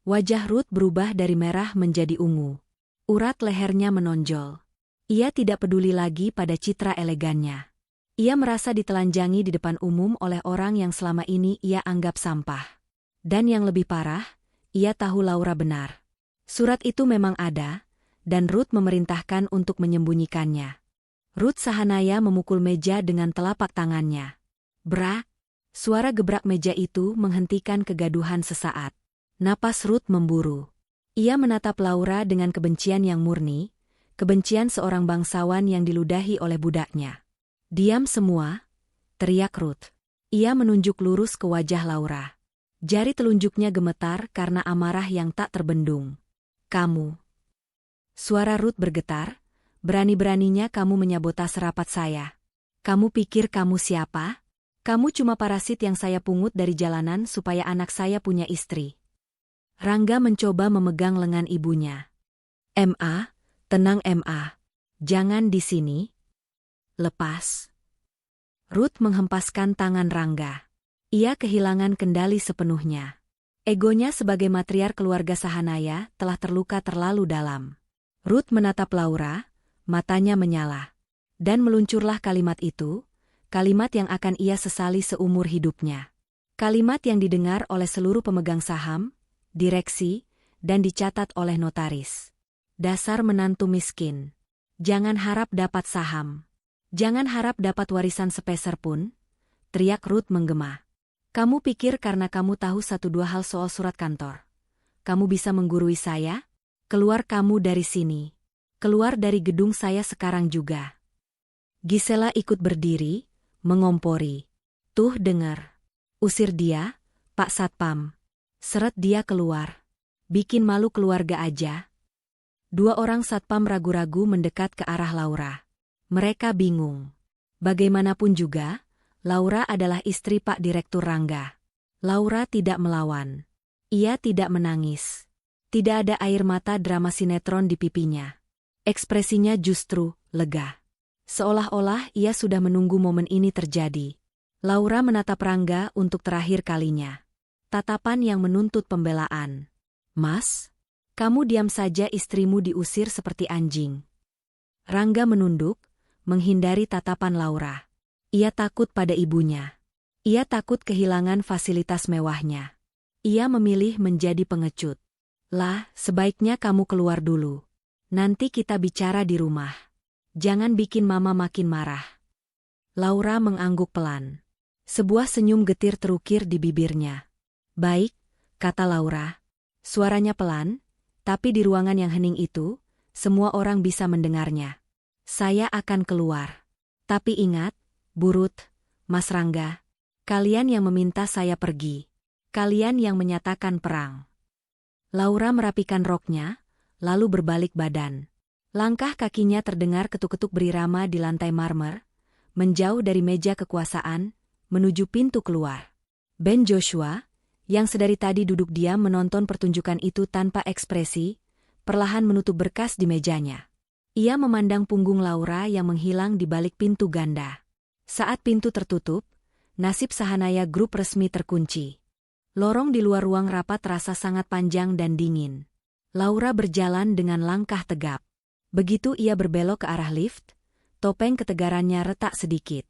Wajah Ruth berubah dari merah menjadi ungu. Urat lehernya menonjol. Ia tidak peduli lagi pada citra elegannya. Ia merasa ditelanjangi di depan umum oleh orang yang selama ini ia anggap sampah. Dan yang lebih parah, ia tahu Laura benar. Surat itu memang ada, dan Ruth memerintahkan untuk menyembunyikannya. Ruth Sahanaya memukul meja dengan telapak tangannya. Brak! Suara gebrak meja itu menghentikan kegaduhan sesaat. Napas Ruth memburu. Ia menatap Laura dengan kebencian yang murni, kebencian seorang bangsawan yang diludahi oleh budaknya. Diam semua, teriak Ruth. Ia menunjuk lurus ke wajah Laura. Jari telunjuknya gemetar karena amarah yang tak terbendung. Kamu. Suara Ruth bergetar. Berani-beraninya kamu menyabotase rapat saya. Kamu pikir kamu siapa? Kamu cuma parasit yang saya pungut dari jalanan supaya anak saya punya istri. Rangga mencoba memegang lengan ibunya. Ma, tenang Ma. Jangan di sini. Lepas. Ruth menghempaskan tangan Rangga. Ia kehilangan kendali sepenuhnya. Egonya sebagai matriar keluarga Sahanaya telah terluka terlalu dalam. Ruth menatap Laura. Matanya menyala. Dan meluncurlah kalimat itu, kalimat yang akan ia sesali seumur hidupnya. Kalimat yang didengar oleh seluruh pemegang saham, direksi, dan dicatat oleh notaris. Dasar menantu miskin. Jangan harap dapat saham. Jangan harap dapat warisan sepeser pun, teriak Ruth menggema. Kamu pikir karena kamu tahu satu dua hal soal surat kantor, kamu bisa menggurui saya? Keluar kamu dari sini. Keluar dari gedung saya sekarang juga. Gisela ikut berdiri, mengompori. Tuh dengar. Usir dia, Pak Satpam. Seret dia keluar. Bikin malu keluarga aja. Dua orang satpam ragu-ragu mendekat ke arah Laura. Mereka bingung. Bagaimanapun juga, Laura adalah istri Pak Direktur Rangga. Laura tidak melawan. Ia tidak menangis. Tidak ada air mata drama sinetron di pipinya. Ekspresinya justru lega. Seolah-olah ia sudah menunggu momen ini terjadi. Laura menatap Rangga untuk terakhir kalinya. Tatapan yang menuntut pembelaan. Mas? Kamu diam saja, istrimu diusir seperti anjing. Rangga menunduk, menghindari tatapan Laura. Ia takut pada ibunya. Ia takut kehilangan fasilitas mewahnya. Ia memilih menjadi pengecut. Lah, sebaiknya kamu keluar dulu. Nanti kita bicara di rumah. Jangan bikin mama makin marah. Laura mengangguk pelan. Sebuah senyum getir terukir di bibirnya. Baik, kata Laura. Suaranya pelan, tapi di ruangan yang hening itu, semua orang bisa mendengarnya. Saya akan keluar. Tapi ingat, Burut, Mas Rangga, kalian yang meminta saya pergi. Kalian yang menyatakan perang. Laura merapikan roknya, lalu berbalik badan. Langkah kakinya terdengar ketuk-ketuk berirama di lantai marmer, menjauh dari meja kekuasaan, menuju pintu keluar. Ben Joshua, yang sedari tadi duduk diam menonton pertunjukan itu tanpa ekspresi, perlahan menutup berkas di mejanya. Ia memandang punggung Laura yang menghilang di balik pintu ganda. Saat pintu tertutup, nasib Sahanaya Group resmi terkunci. Lorong di luar ruang rapat terasa sangat panjang dan dingin. Laura berjalan dengan langkah tegap. Begitu ia berbelok ke arah lift, topeng ketegarannya retak sedikit.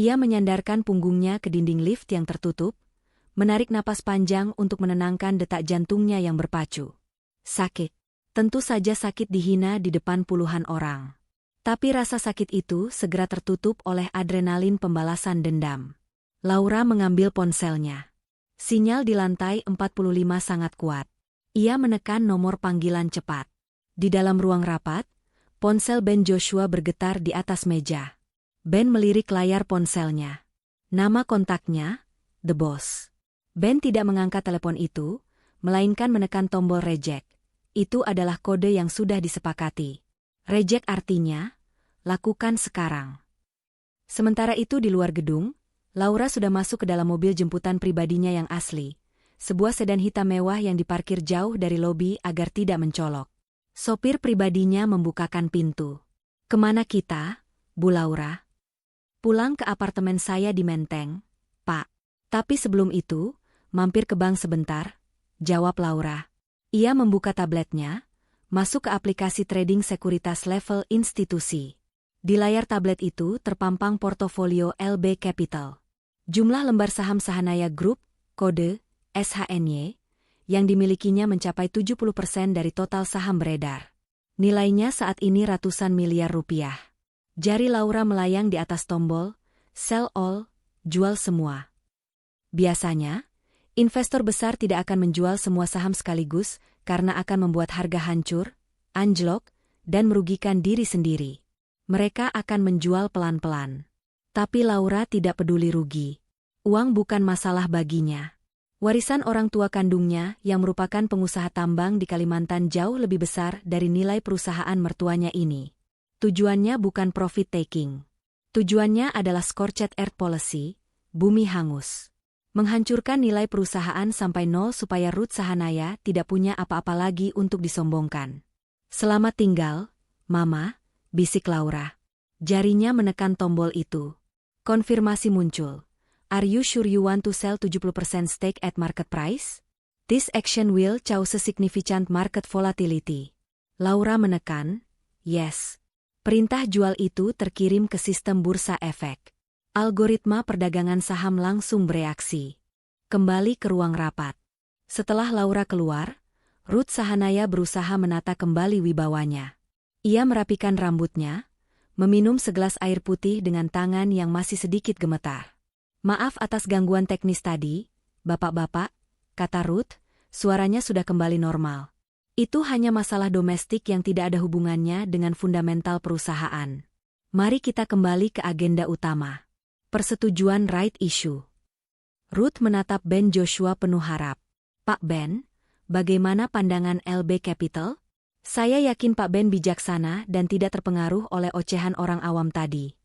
Ia menyandarkan punggungnya ke dinding lift yang tertutup, menarik napas panjang untuk menenangkan detak jantungnya yang berpacu. Sakit. Tentu saja sakit dihina di depan puluhan orang. Tapi rasa sakit itu segera tertutup oleh adrenalin pembalasan dendam. Laura mengambil ponselnya. Sinyal di lantai 45 sangat kuat. Ia menekan nomor panggilan cepat. Di dalam ruang rapat, ponsel Ben Joshua bergetar di atas meja. Ben melirik layar ponselnya. Nama kontaknya, The Boss. Ben tidak mengangkat telepon itu, melainkan menekan tombol reject. Itu adalah kode yang sudah disepakati. Reject artinya, lakukan sekarang. Sementara itu di luar gedung, Laura sudah masuk ke dalam mobil jemputan pribadinya yang asli. Sebuah sedan hitam mewah yang diparkir jauh dari lobi agar tidak mencolok. Sopir pribadinya membukakan pintu. Kemana kita, Bu Laura? Pulang ke apartemen saya di Menteng, Pak. Tapi sebelum itu, mampir ke bank sebentar, jawab Laura. Ia membuka tabletnya, masuk ke aplikasi trading sekuritas level institusi. Di layar tablet itu terpampang portofolio LB Capital. Jumlah lembar saham Sahanaya Group, kode SHNY, yang dimilikinya mencapai 70% dari total saham beredar. Nilainya saat ini ratusan miliar rupiah. Jari Laura melayang di atas tombol, sell all, jual semua. Biasanya, investor besar tidak akan menjual semua saham sekaligus karena akan membuat harga hancur, anjlok, dan merugikan diri sendiri. Mereka akan menjual pelan-pelan. Tapi Laura tidak peduli rugi. Uang bukan masalah baginya. Warisan orang tua kandungnya yang merupakan pengusaha tambang di Kalimantan jauh lebih besar dari nilai perusahaan mertuanya ini. Tujuannya bukan profit taking. Tujuannya adalah scorched earth policy, bumi hangus. Menghancurkan nilai perusahaan sampai nol supaya Ruth Sahanaya tidak punya apa-apa lagi untuk disombongkan. Selamat tinggal, Mama, bisik Laura. Jarinya menekan tombol itu. Konfirmasi muncul. Are you sure you want to sell 70% stake at market price? This action will cause significant market volatility. Laura menekan, yes. Perintah jual itu terkirim ke sistem bursa efek. Algoritma perdagangan saham langsung bereaksi. Kembali ke ruang rapat. Setelah Laura keluar, Ruth Sahanaya berusaha menata kembali wibawanya. Ia merapikan rambutnya, meminum segelas air putih dengan tangan yang masih sedikit gemetar. Maaf atas gangguan teknis tadi, bapak-bapak, kata Ruth, suaranya sudah kembali normal. Itu hanya masalah domestik yang tidak ada hubungannya dengan fundamental perusahaan. Mari kita kembali ke agenda utama. Persetujuan right issue. Ruth menatap Ben Joshua penuh harap. Pak Ben, bagaimana pandangan LB Capital? Saya yakin Pak Ben bijaksana dan tidak terpengaruh oleh ocehan orang awam tadi.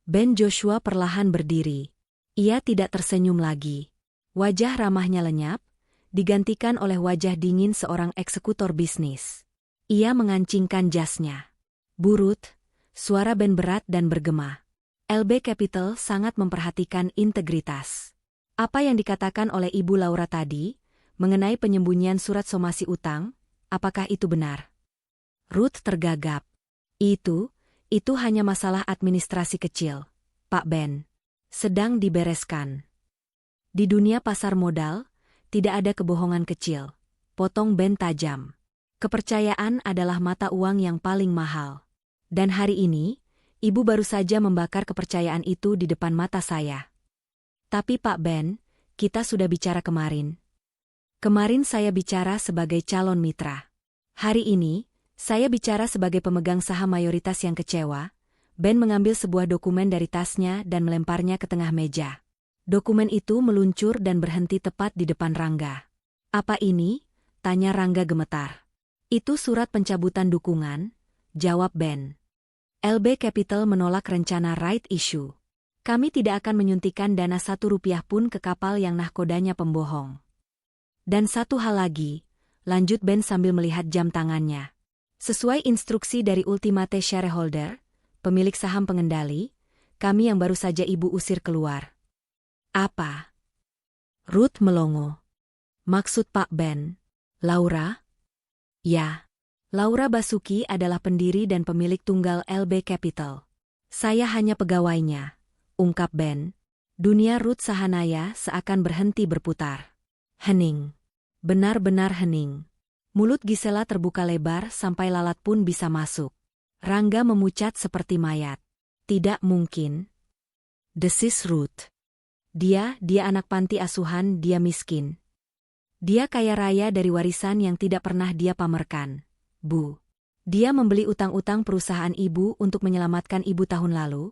Ben Joshua perlahan berdiri. Ia tidak tersenyum lagi. Wajah ramahnya lenyap, digantikan oleh wajah dingin seorang eksekutor bisnis. Ia mengancingkan jasnya. Burut, suara Ben berat dan bergema. LB Capital sangat memperhatikan integritas. Apa yang dikatakan oleh Ibu Laura tadi, mengenai penyembunyian surat somasi utang, apakah itu benar? Ruth tergagap. Itu hanya masalah administrasi kecil, Pak Ben. Sedang dibereskan. Di dunia pasar modal, tidak ada kebohongan kecil. Potong Ben tajam. Kepercayaan adalah mata uang yang paling mahal. Dan hari ini, Ibu baru saja membakar kepercayaan itu di depan mata saya. Tapi Pak Ben, kita sudah bicara kemarin. Kemarin saya bicara sebagai calon mitra. Hari ini, saya bicara sebagai pemegang saham mayoritas yang kecewa. Ben mengambil sebuah dokumen dari tasnya dan melemparnya ke tengah meja. Dokumen itu meluncur dan berhenti tepat di depan Rangga. Apa ini? Tanya Rangga gemetar. Itu surat pencabutan dukungan, jawab Ben. LB Capital menolak rencana right issue. Kami tidak akan menyuntikkan dana Rp1 pun ke kapal yang nahkodanya pembohong. Dan satu hal lagi, lanjut Ben sambil melihat jam tangannya. Sesuai instruksi dari Ultimate Shareholder, pemilik saham pengendali, kami yang baru saja Ibu usir keluar. Apa? Ruth melongo. Maksud Pak Ben, Laura? Ya. Laura Basuki adalah pendiri dan pemilik tunggal LB Capital. Saya hanya pegawainya, ungkap Ben. Dunia Ruth Sahanaya seakan berhenti berputar. Hening. Benar-benar hening. Mulut Gisela terbuka lebar sampai lalat pun bisa masuk. Rangga memucat seperti mayat. Tidak mungkin. Desis Ruth. Dia anak panti asuhan, dia miskin. Dia kaya raya dari warisan yang tidak pernah dia pamerkan. Bu. Dia membeli utang-utang perusahaan Ibu untuk menyelamatkan Ibu tahun lalu.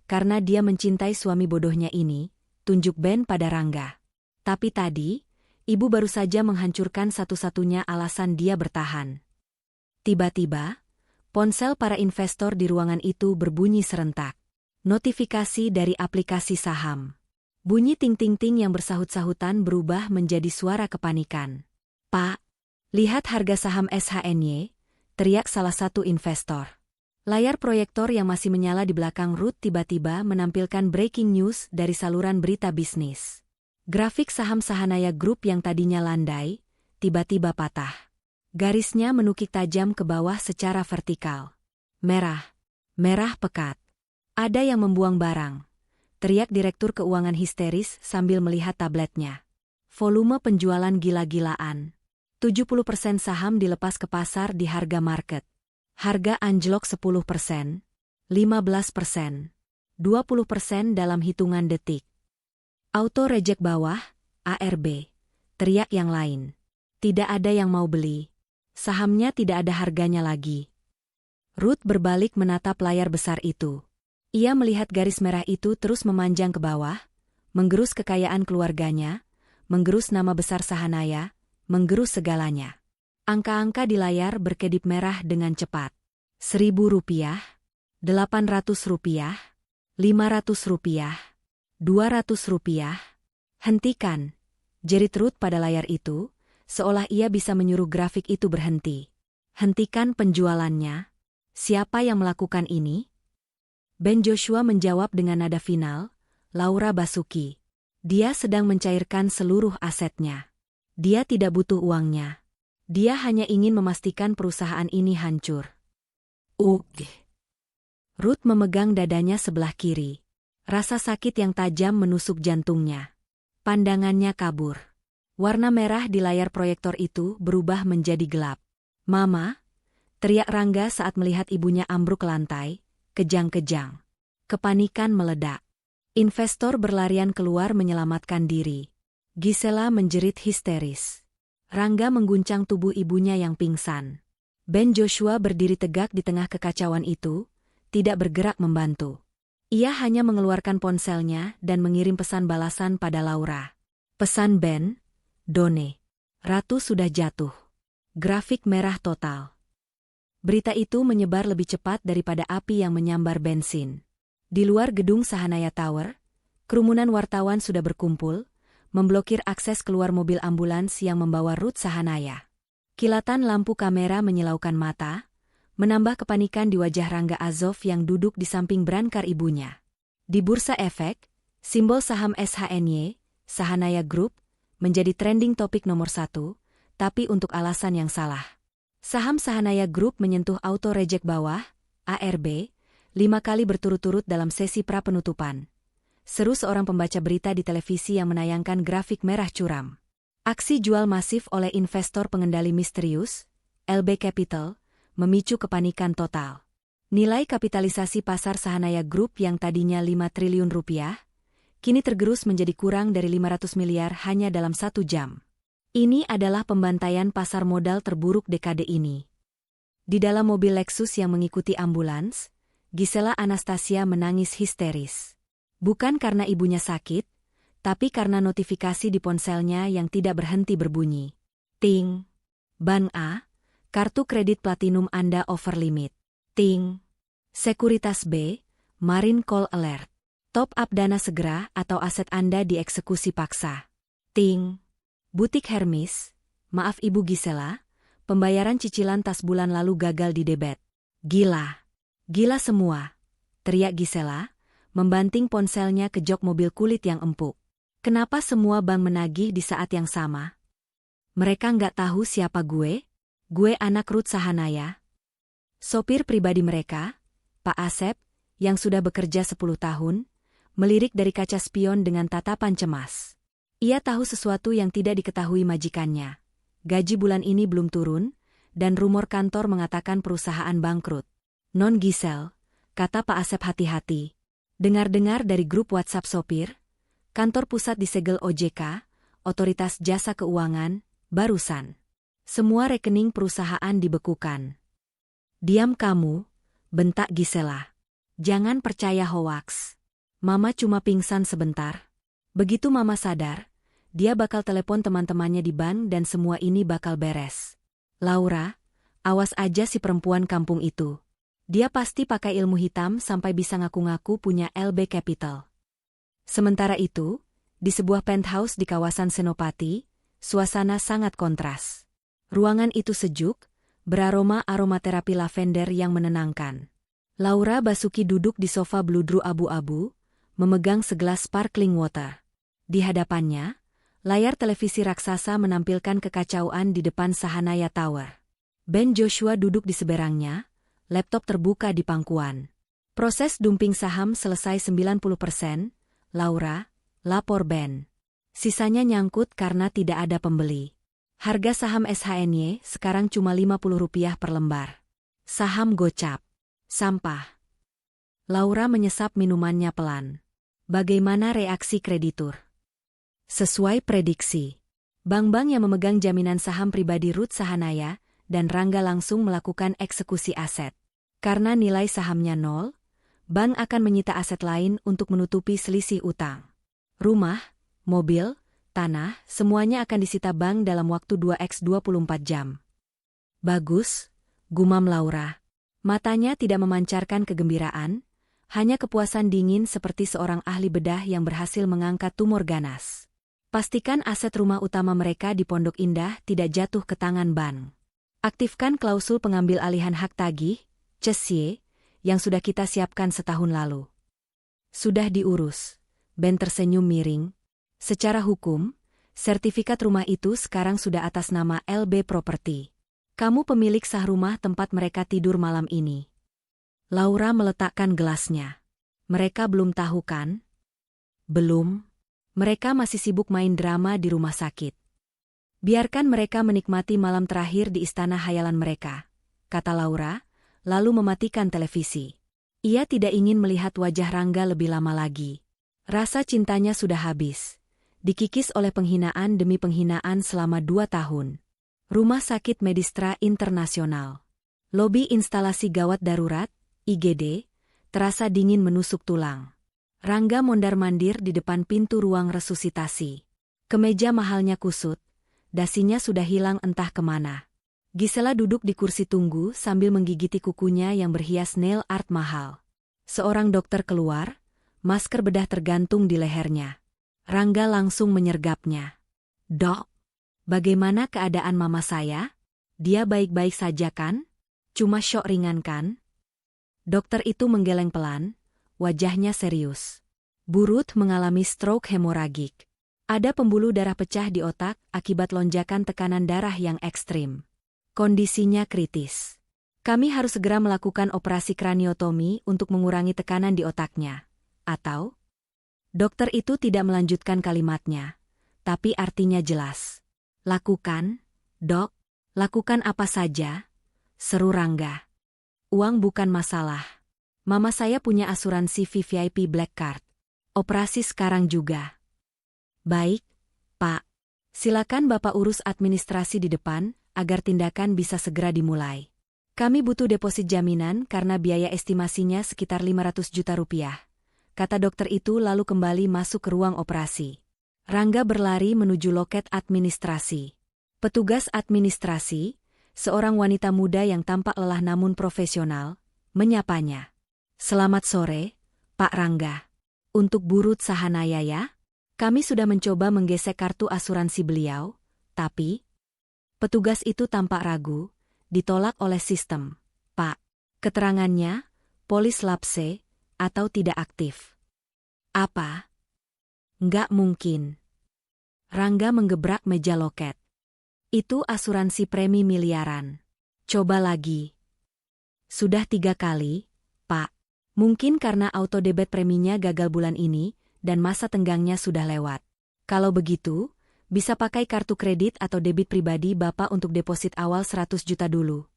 Karena dia mencintai suami bodohnya ini, tunjuk Ben pada Rangga. Tapi tadi, Ibu baru saja menghancurkan satu-satunya alasan dia bertahan. Tiba-tiba, ponsel para investor di ruangan itu berbunyi serentak. Notifikasi dari aplikasi saham. Bunyi ting-ting-ting yang bersahut-sahutan berubah menjadi suara kepanikan. Pak, lihat harga saham SHNY, teriak salah satu investor. Layar proyektor yang masih menyala di belakang Ruth tiba-tiba menampilkan breaking news dari saluran berita bisnis. Grafik saham Sahanaya Group yang tadinya landai, tiba-tiba patah. Garisnya menukik tajam ke bawah secara vertikal. Merah. Merah pekat. Ada yang membuang barang. Teriak Direktur Keuangan histeris sambil melihat tabletnya. Volume penjualan gila-gilaan. 70% saham dilepas ke pasar di harga market. Harga anjlok 10%, 15%, 20% dalam hitungan detik. Auto reject bawah, ARB. Teriak yang lain. Tidak ada yang mau beli. Sahamnya tidak ada harganya lagi. Ruth berbalik menatap layar besar itu. Ia melihat garis merah itu terus memanjang ke bawah, menggerus kekayaan keluarganya, menggerus nama besar Sahanaya, menggerus segalanya. Angka-angka di layar berkedip merah dengan cepat. Rp1.000, Rp800, Rp500, Rp200. Hentikan, jerit Ruth pada layar itu, seolah ia bisa menyuruh grafik itu berhenti. Hentikan penjualannya. Siapa yang melakukan ini? Ben Joshua menjawab dengan nada final, Laura Basuki. Dia sedang mencairkan seluruh asetnya. Dia tidak butuh uangnya. Dia hanya ingin memastikan perusahaan ini hancur. Ruth memegang dadanya sebelah kiri. Rasa sakit yang tajam menusuk jantungnya. Pandangannya kabur. Warna merah di layar proyektor itu berubah menjadi gelap. "Mama!" teriak Rangga saat melihat ibunya ambruk ke lantai, kejang-kejang. Kepanikan meledak. Investor berlarian keluar menyelamatkan diri. Gisela menjerit histeris. Rangga mengguncang tubuh ibunya yang pingsan. Ben Joshua berdiri tegak di tengah kekacauan itu, tidak bergerak membantu. Ia hanya mengeluarkan ponselnya dan mengirim pesan balasan pada Laura. Pesan Ben, "Done. Ratu sudah jatuh." Grafik merah total. Berita itu menyebar lebih cepat daripada api yang menyambar bensin. Di luar gedung Sahanaya Tower, kerumunan wartawan sudah berkumpul, memblokir akses keluar mobil ambulans yang membawa Ruth Sahanaya. Kilatan lampu kamera menyilaukan mata, menambah kepanikan di wajah Rangga Azov yang duduk di samping berangkar ibunya. Di Bursa Efek, simbol saham SHNY, Sahanaya Group, menjadi trending topik nomor 1, tapi untuk alasan yang salah. Saham Sahanaya Group menyentuh auto reject bawah, ARB, 5 kali berturut-turut dalam sesi pra-penutupan. Seru seorang pembaca berita di televisi yang menayangkan grafik merah curam. Aksi jual masif oleh investor pengendali misterius, LB Capital, memicu kepanikan total. Nilai kapitalisasi pasar Sahanaya Group yang tadinya 5 triliun rupiah, kini tergerus menjadi kurang dari 500 miliar hanya dalam 1 jam. Ini adalah pembantaian pasar modal terburuk dekade ini. Di dalam mobil Lexus yang mengikuti ambulans, Gisela Anastasia menangis histeris. Bukan karena ibunya sakit, tapi karena notifikasi di ponselnya yang tidak berhenti berbunyi. Ting. Ban A, kartu kredit platinum Anda over limit. Ting. Sekuritas B, Marine Call Alert. Top up dana segera atau aset Anda dieksekusi paksa. Ting. Butik Hermes, maaf Ibu Gisela, pembayaran cicilan tas bulan lalu gagal di debet. Gila. Gila semua, teriak Gisela, membanting ponselnya ke jok mobil kulit yang empuk. Kenapa semua bank menagih di saat yang sama? Mereka nggak tahu siapa gue? Gue anak Ruth Sahanaya. Sopir pribadi mereka, Pak Asep, yang sudah bekerja 10 tahun, melirik dari kaca spion dengan tatapan cemas. Ia tahu sesuatu yang tidak diketahui majikannya. Gaji bulan ini belum turun, dan rumor kantor mengatakan perusahaan bangkrut. Non Gisel, kata Pak Asep hati-hati. Dengar-dengar dari grup WhatsApp sopir, kantor pusat disegel OJK, Otoritas Jasa Keuangan, barusan. Semua rekening perusahaan dibekukan. Diam kamu, bentak Gisela. Jangan percaya hoaks. Mama cuma pingsan sebentar. Begitu Mama sadar, dia bakal telepon teman-temannya di bank dan semua ini bakal beres. Laura, awas aja si perempuan kampung itu. Dia pasti pakai ilmu hitam sampai bisa ngaku-ngaku punya LB Capital. Sementara itu, di sebuah penthouse di kawasan Senopati, suasana sangat kontras. Ruangan itu sejuk, beraroma aromaterapi lavender yang menenangkan. Laura Basuki duduk di sofa bludru abu-abu, memegang segelas sparkling water. Di hadapannya, layar televisi raksasa menampilkan kekacauan di depan Sahanaya Tower. Ben Joshua duduk di seberangnya, laptop terbuka di pangkuan. Proses dumping saham selesai 90%, Laura, lapor Ben. Sisanya nyangkut karena tidak ada pembeli. Harga saham SHNY sekarang cuma Rp50 per lembar. Saham gocap. Sampah. Laura menyesap minumannya pelan. Bagaimana reaksi kreditur? Sesuai prediksi, bank-bank yang memegang jaminan saham pribadi Ruth Sahanaya dan Rangga langsung melakukan eksekusi aset. Karena nilai sahamnya 0, bank akan menyita aset lain untuk menutupi selisih utang. Rumah, mobil, tanah, semuanya akan disita bank dalam waktu 2x 24 jam. Bagus, gumam Laura. Matanya tidak memancarkan kegembiraan, hanya kepuasan dingin seperti seorang ahli bedah yang berhasil mengangkat tumor ganas. Pastikan aset rumah utama mereka di Pondok Indah tidak jatuh ke tangan bank. Aktifkan klausul pengambil alihan hak tagih, CSY, yang sudah kita siapkan setahun lalu. Sudah diurus. Ben tersenyum miring. Secara hukum, sertifikat rumah itu sekarang sudah atas nama LB Property. Kamu pemilik sah rumah tempat mereka tidur malam ini. Laura meletakkan gelasnya. Mereka belum tahu kan? Belum. Mereka masih sibuk main drama di rumah sakit. Biarkan mereka menikmati malam terakhir di istana hayalan mereka, kata Laura, lalu mematikan televisi. Ia tidak ingin melihat wajah Rangga lebih lama lagi. Rasa cintanya sudah habis. Dikikis oleh penghinaan demi penghinaan selama 2 tahun. Rumah Sakit Medistra Internasional. Lobi instalasi gawat darurat, IGD, terasa dingin menusuk tulang. Rangga mondar-mandir di depan pintu ruang resusitasi. Kemeja mahalnya kusut, dasinya sudah hilang entah kemana. Gisela duduk di kursi tunggu sambil menggigiti kukunya yang berhias nail art mahal. Seorang dokter keluar, masker bedah tergantung di lehernya. Rangga langsung menyergapnya. "Dok, bagaimana keadaan mama saya? Dia baik-baik saja kan? Cuma syok ringan kan?" Dokter itu menggeleng pelan, wajahnya serius. "Burut mengalami stroke hemoragik. Ada pembuluh darah pecah di otak akibat lonjakan tekanan darah yang ekstrim. Kondisinya kritis. Kami harus segera melakukan operasi kraniotomi untuk mengurangi tekanan di otaknya. Atau?" Dokter itu tidak melanjutkan kalimatnya, tapi artinya jelas. "Lakukan, Dok, lakukan apa saja," seru Rangga. "Uang bukan masalah. Mama saya punya asuransi VVIP Black Card. Operasi sekarang juga." "Baik, Pak. Silakan Bapak urus administrasi di depan agar tindakan bisa segera dimulai. Kami butuh deposit jaminan karena biaya estimasinya sekitar 500 juta rupiah." Kata dokter itu lalu kembali masuk ke ruang operasi. Rangga berlari menuju loket administrasi. Petugas administrasi, seorang wanita muda yang tampak lelah namun profesional, menyapanya. "Selamat sore, Pak Rangga. Untuk Burut Sahanaya ya? Kami sudah mencoba menggesek kartu asuransi beliau, tapi..." Petugas itu tampak ragu, ditolak oleh sistem. "Pak, keterangannya, polis lapse, atau tidak aktif." "Apa? Nggak mungkin." Rangga menggebrak meja loket. "Itu asuransi premi miliaran. Coba lagi." "Sudah 3 kali, Pak. Mungkin karena auto debit preminya gagal bulan ini, dan masa tenggangnya sudah lewat. Kalau begitu, bisa pakai kartu kredit atau debit pribadi Bapak untuk deposit awal 100 juta dulu."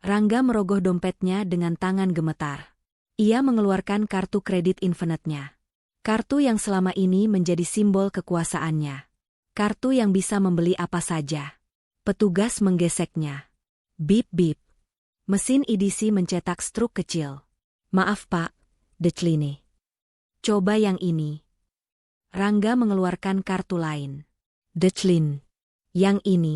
Rangga merogoh dompetnya dengan tangan gemetar. Ia mengeluarkan kartu kredit Infinite-nya. Kartu yang selama ini menjadi simbol kekuasaannya. Kartu yang bisa membeli apa saja. Petugas menggeseknya. Bip-bip. Mesin edisi mencetak struk kecil. "Maaf Pak, Decline. Coba yang ini." Rangga mengeluarkan kartu lain. "Decline. Yang ini."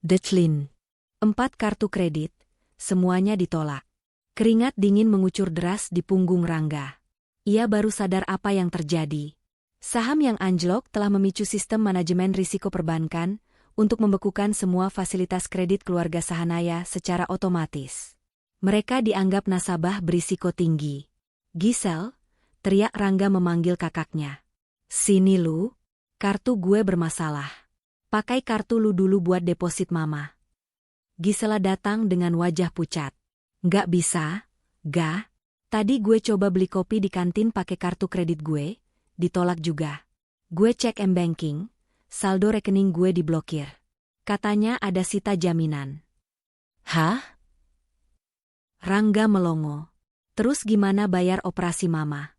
"Decline." 4 kartu kredit, semuanya ditolak. Keringat dingin mengucur deras di punggung Rangga. Ia baru sadar apa yang terjadi. Saham yang anjlok telah memicu sistem manajemen risiko perbankan untuk membekukan semua fasilitas kredit keluarga Sahanaya secara otomatis. Mereka dianggap nasabah berisiko tinggi. "Gisel," teriak Rangga memanggil kakaknya. "Sini lu, kartu gue bermasalah. Pakai kartu lu dulu buat deposit mama." Gisela datang dengan wajah pucat. "Nggak bisa, Ga. Tadi gue coba beli kopi di kantin pakai kartu kredit gue, ditolak juga. Gue cek m-banking, saldo rekening gue diblokir. Katanya ada sita jaminan." "Hah?" Rangga melongo. "Terus gimana bayar operasi mama?"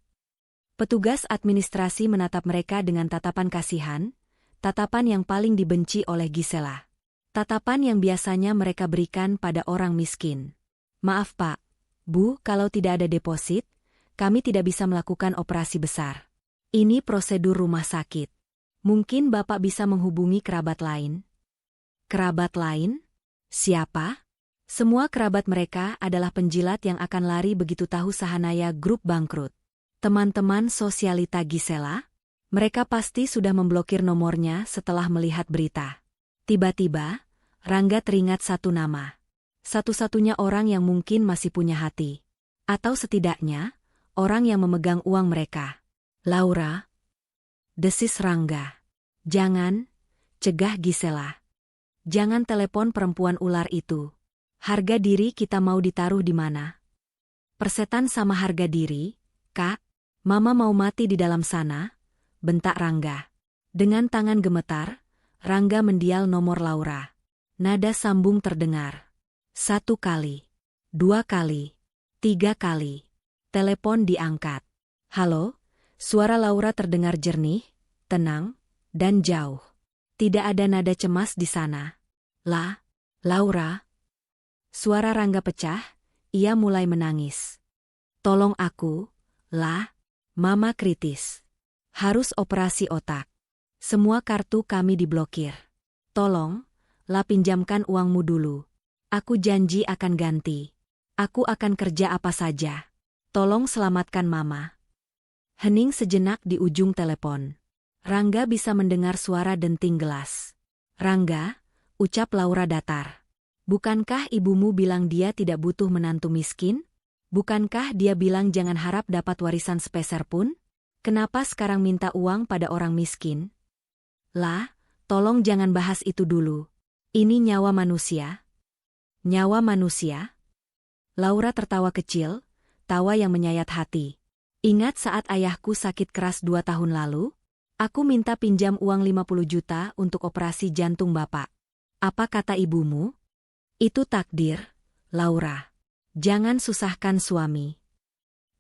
Petugas administrasi menatap mereka dengan tatapan kasihan, tatapan yang paling dibenci oleh Gisela. Tatapan yang biasanya mereka berikan pada orang miskin. "Maaf Pak, Bu, kalau tidak ada deposit, kami tidak bisa melakukan operasi besar. Ini prosedur rumah sakit. Mungkin Bapak bisa menghubungi kerabat lain." "Kerabat lain? Siapa?" Semua kerabat mereka adalah penjilat yang akan lari begitu tahu Sahanaya Group bangkrut. Teman-teman sosialita Gisela? Mereka pasti sudah memblokir nomornya setelah melihat berita. Tiba-tiba, Rangga teringat satu nama. Satu-satunya orang yang mungkin masih punya hati. Atau setidaknya, orang yang memegang uang mereka. "Laura." Desis Rangga. "Jangan," cegah Gisela. "Jangan telepon perempuan ular itu. Harga diri kita mau ditaruh di mana?" "Persetan sama harga diri, Kak. Mama mau mati di dalam sana," bentak Rangga. Dengan tangan gemetar, Rangga mendial nomor Laura. Nada sambung terdengar. 1 kali, 2 kali, 3 kali. Telepon diangkat. Halo, suara Laura terdengar jernih, tenang, dan jauh. Tidak ada nada cemas di sana. Laura. Suara Rangga pecah, ia mulai menangis. Tolong aku, Mama kritis. Harus operasi otak. Semua kartu kami diblokir. Tolong, pinjamkan uangmu dulu. Aku janji akan ganti. Aku akan kerja apa saja. Tolong selamatkan Mama. Hening sejenak di ujung telepon. Rangga bisa mendengar suara denting gelas. Rangga, ucap Laura datar. Bukankah ibumu bilang dia tidak butuh menantu miskin? Bukankah dia bilang jangan harap dapat warisan sepeser pun? Kenapa sekarang minta uang pada orang miskin? Tolong jangan bahas itu dulu. Ini nyawa manusia. Nyawa manusia? Laura tertawa kecil, tawa yang menyayat hati. Ingat saat ayahku sakit keras 2 tahun lalu? Aku minta pinjam uang 50 juta untuk operasi jantung Bapak. Apa kata ibumu? Itu takdir, Laura. Jangan susahkan suami.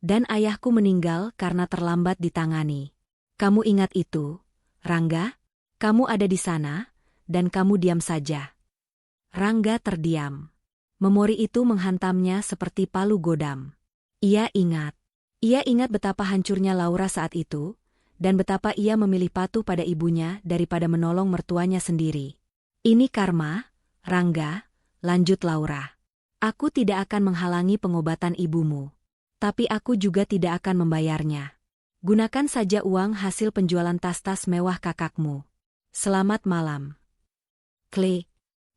Dan ayahku meninggal karena terlambat ditangani. Kamu ingat itu, Rangga? Kamu ada di sana, dan kamu diam saja. Rangga terdiam. Memori itu menghantamnya seperti palu godam. Ia ingat betapa hancurnya Laura saat itu, dan betapa ia memilih patuh pada ibunya daripada menolong mertuanya sendiri. Ini karma, Rangga, lanjut Laura. Aku tidak akan menghalangi pengobatan ibumu. Tapi aku juga tidak akan membayarnya. Gunakan saja uang hasil penjualan tas-tas mewah kakakmu. Selamat malam. Klik.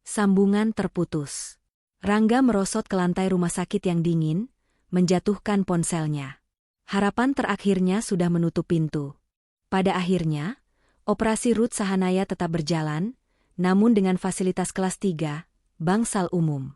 Sambungan terputus. Rangga merosot ke lantai rumah sakit yang dingin, menjatuhkan ponselnya. Harapan terakhirnya sudah menutup pintu. Pada akhirnya, operasi Ruth Sahanaya tetap berjalan, namun dengan fasilitas kelas 3, bangsal umum.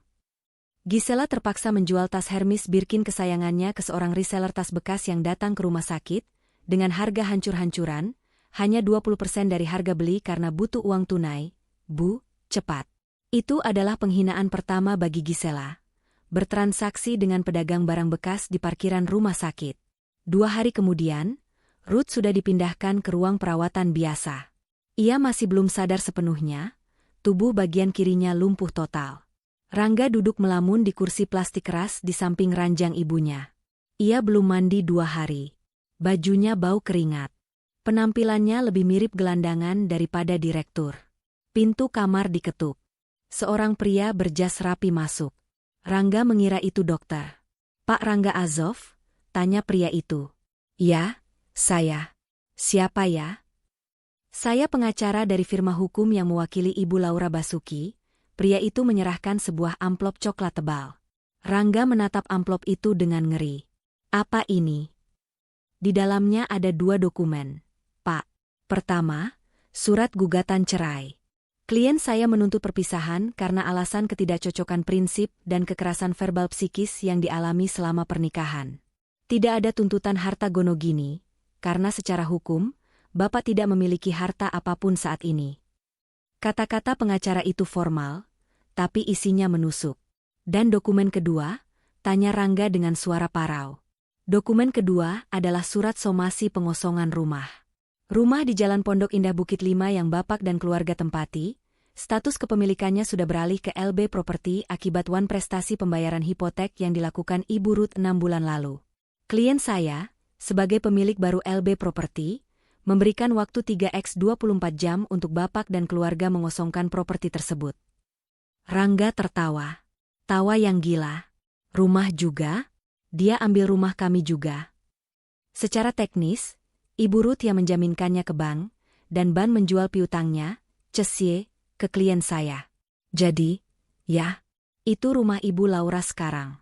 Gisela terpaksa menjual tas Hermes Birkin kesayangannya ke seorang reseller tas bekas yang datang ke rumah sakit, dengan harga hancur-hancuran, hanya 20% dari harga beli karena butuh uang tunai. Bu, cepat. Itu adalah penghinaan pertama bagi Gisela. Bertransaksi dengan pedagang barang bekas di parkiran rumah sakit. 2 hari kemudian, Ruth sudah dipindahkan ke ruang perawatan biasa. Ia masih belum sadar sepenuhnya, tubuh bagian kirinya lumpuh total. Rangga duduk melamun di kursi plastik keras di samping ranjang ibunya. Ia belum mandi 2 hari. Bajunya bau keringat. Penampilannya lebih mirip gelandangan daripada direktur. Pintu kamar diketuk. Seorang pria berjas rapi masuk. Rangga mengira itu dokter. Pak Rangga Azov? Tanya pria itu. Ya, saya. Siapa ya? Saya pengacara dari firma hukum yang mewakili Ibu Laura Basuki. Pria itu menyerahkan sebuah amplop coklat tebal. Rangga menatap amplop itu dengan ngeri. Apa ini? Di dalamnya ada 2 dokumen. Pak. Pertama, surat gugatan cerai. Klien saya menuntut perpisahan karena alasan ketidakcocokan prinsip dan kekerasan verbal psikis yang dialami selama pernikahan. Tidak ada tuntutan harta gono gini, karena secara hukum, Bapak tidak memiliki harta apapun saat ini. Kata-kata pengacara itu formal, tapi isinya menusuk. Dan dokumen kedua? Tanya Rangga dengan suara parau. Dokumen kedua adalah surat somasi pengosongan rumah. Rumah di Jalan Pondok Indah Bukit 5 yang Bapak dan keluarga tempati, status kepemilikannya sudah beralih ke LB Property akibat prestasi pembayaran hipotek yang dilakukan Ibu Ruth 6 bulan lalu. Klien saya, sebagai pemilik baru LB Property, memberikan waktu 3x24 jam untuk Bapak dan keluarga mengosongkan properti tersebut. Rangga tertawa. Tawa yang gila. Rumah juga? Dia ambil rumah kami juga. Secara teknis, Ibu Ruth yang menjaminkannya ke bank, dan bank menjual piutangnya, cesye, ke klien saya. Jadi, ya, itu rumah Ibu Laura sekarang.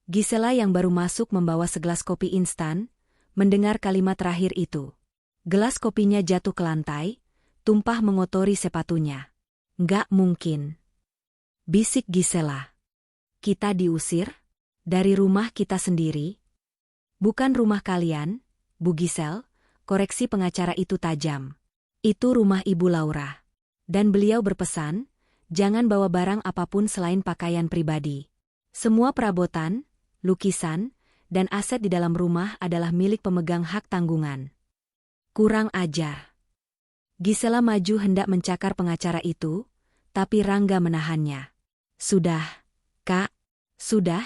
Gisela yang baru masuk membawa segelas kopi instan, mendengar kalimat terakhir itu. Gelas kopinya jatuh ke lantai, tumpah mengotori sepatunya. Nggak mungkin. Bisik Gisela. Kita diusir? Dari rumah kita sendiri? Bukan rumah kalian, Bu Gisel, koreksi pengacara itu tajam. Itu rumah Ibu Laura. Dan beliau berpesan, jangan bawa barang apapun selain pakaian pribadi. Semua perabotan, lukisan, dan aset di dalam rumah adalah milik pemegang hak tanggungan. Kurang ajar. Gisela maju hendak mencakar pengacara itu, tapi Rangga menahannya. Sudah, Kak. Sudah,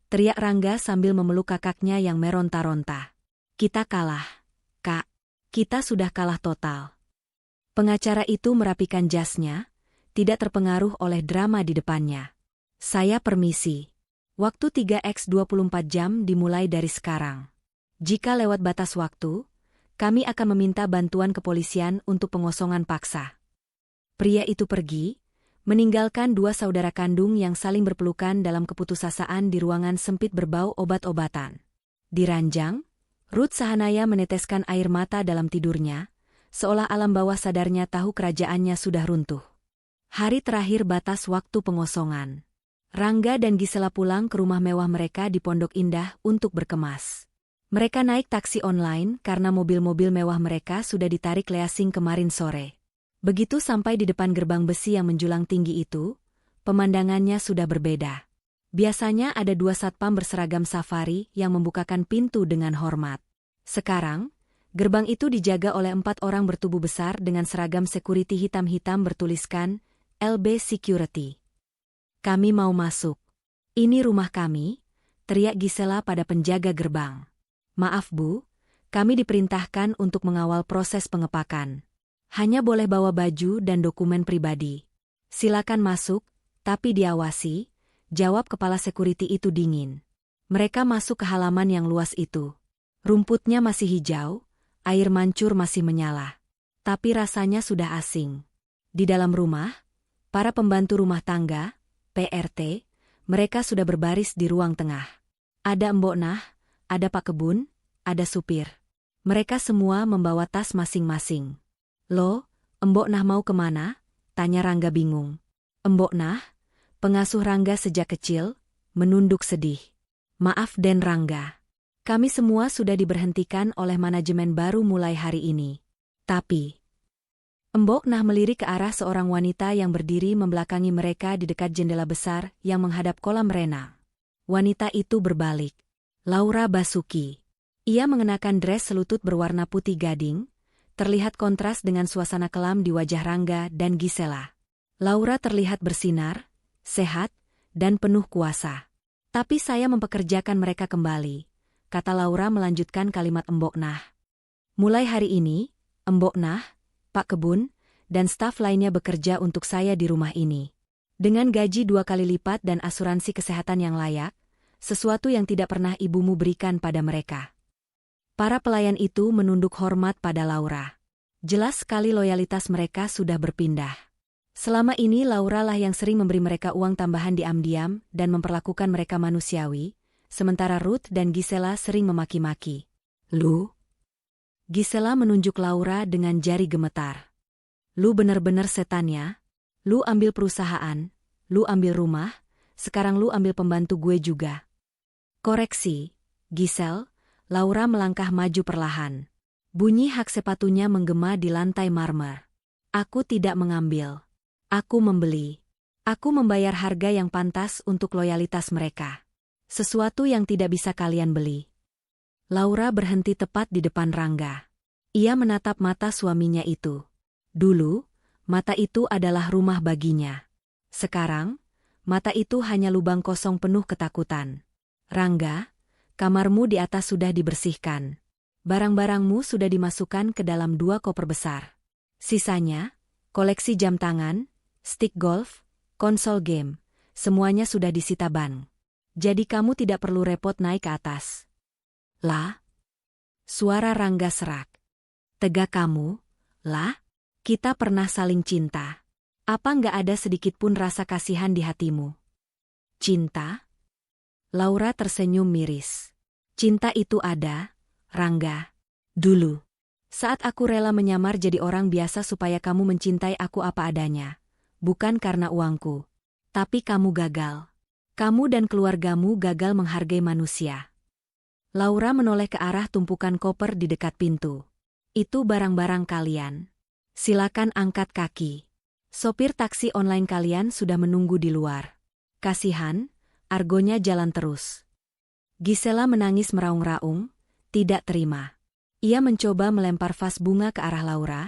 teriak Rangga sambil memeluk kakaknya yang meronta-ronta. Kita kalah, Kak. Kita sudah kalah total. Pengacara itu merapikan jasnya, tidak terpengaruh oleh drama di depannya. Saya permisi. Waktu 3x24 jam dimulai dari sekarang. Jika lewat batas waktu, kami akan meminta bantuan kepolisian untuk pengosongan paksa. Pria itu pergi, meninggalkan dua saudara kandung yang saling berpelukan dalam keputusasaan di ruangan sempit berbau obat-obatan. Di ranjang, Ruth Sahanaya meneteskan air mata dalam tidurnya, seolah alam bawah sadarnya tahu kerajaannya sudah runtuh. Hari terakhir batas waktu pengosongan. Rangga dan Gisela pulang ke rumah mewah mereka di Pondok Indah untuk berkemas. Mereka naik taksi online karena mobil-mobil mewah mereka sudah ditarik leasing kemarin sore. Begitu sampai di depan gerbang besi yang menjulang tinggi itu, pemandangannya sudah berbeda. Biasanya ada dua satpam berseragam safari yang membukakan pintu dengan hormat. Sekarang, gerbang itu dijaga oleh 4 orang bertubuh besar dengan seragam security hitam-hitam bertuliskan LB Security. Kami mau masuk. Ini rumah kami, teriak Gisela pada penjaga gerbang. Maaf Bu, kami diperintahkan untuk mengawal proses pengepakan. Hanya boleh bawa baju dan dokumen pribadi. Silakan masuk, tapi diawasi, jawab kepala security itu dingin. Mereka masuk ke halaman yang luas itu. Rumputnya masih hijau, air mancur masih menyala. Tapi rasanya sudah asing. Di dalam rumah, para pembantu rumah tangga, PRT, mereka sudah berbaris di ruang tengah. Ada Mbok Nah, ada Pak Kebun, ada supir. Mereka semua membawa tas masing-masing. Loh, Mbok Nah mau kemana? Tanya Rangga bingung. Mbok Nah, pengasuh Rangga sejak kecil, menunduk sedih. Maaf Den Rangga. Kami semua sudah diberhentikan oleh manajemen baru mulai hari ini. Tapi, Mbok Nah melirik ke arah seorang wanita yang berdiri membelakangi mereka di dekat jendela besar yang menghadap kolam renang. Wanita itu berbalik. Laura Basuki. Ia mengenakan dres selutut berwarna putih gading, terlihat kontras dengan suasana kelam di wajah Rangga dan Gisela. Laura terlihat bersinar, sehat, dan penuh kuasa. Tapi saya mempekerjakan mereka kembali, kata Laura melanjutkan kalimat Mbok Nah. Mulai hari ini, Mbok Nah, Pak Kebun, dan staf lainnya bekerja untuk saya di rumah ini. Dengan gaji 2 kali lipat dan asuransi kesehatan yang layak, sesuatu yang tidak pernah ibumu berikan pada mereka. Para pelayan itu menunduk hormat pada Laura. Jelas sekali loyalitas mereka sudah berpindah. Selama ini Laura lah yang sering memberi mereka uang tambahan diam-diam dan memperlakukan mereka manusiawi, sementara Ruth dan Gisela sering memaki-maki. Lu? Gisela menunjuk Laura dengan jari gemetar. Lu bener-bener setan ya? Lu ambil perusahaan, lu ambil rumah, sekarang lu ambil pembantu gue juga. Koreksi, Gisel, Laura melangkah maju perlahan. Bunyi hak sepatunya menggema di lantai marmer. Aku tidak mengambil. Aku membeli. Aku membayar harga yang pantas untuk loyalitas mereka. Sesuatu yang tidak bisa kalian beli. Laura berhenti tepat di depan Rangga. Ia menatap mata suaminya itu. Dulu, mata itu adalah rumah baginya. Sekarang, mata itu hanya lubang kosong penuh ketakutan. Rangga, kamarmu di atas sudah dibersihkan. Barang-barangmu sudah dimasukkan ke dalam 2 koper besar. Sisanya, koleksi jam tangan, stick golf, konsol game, semuanya sudah disita bank. Jadi kamu tidak perlu repot naik ke atas. Lah? Suara Rangga serak. Tegak kamu, lah? Kita pernah saling cinta. Apa nggak ada sedikit pun rasa kasihan di hatimu? Cinta? Laura tersenyum miris. Cinta itu ada, Rangga. Dulu. Saat aku rela menyamar jadi orang biasa supaya kamu mencintai aku apa adanya. Bukan karena uangku. Tapi kamu gagal. Kamu dan keluargamu gagal menghargai manusia. Laura menoleh ke arah tumpukan koper di dekat pintu. Itu barang-barang kalian. Silakan angkat kaki. Sopir taksi online kalian sudah menunggu di luar. Kasihan, argonya jalan terus. Gisela menangis meraung-raung, tidak terima. Ia mencoba melempar vas bunga ke arah Laura,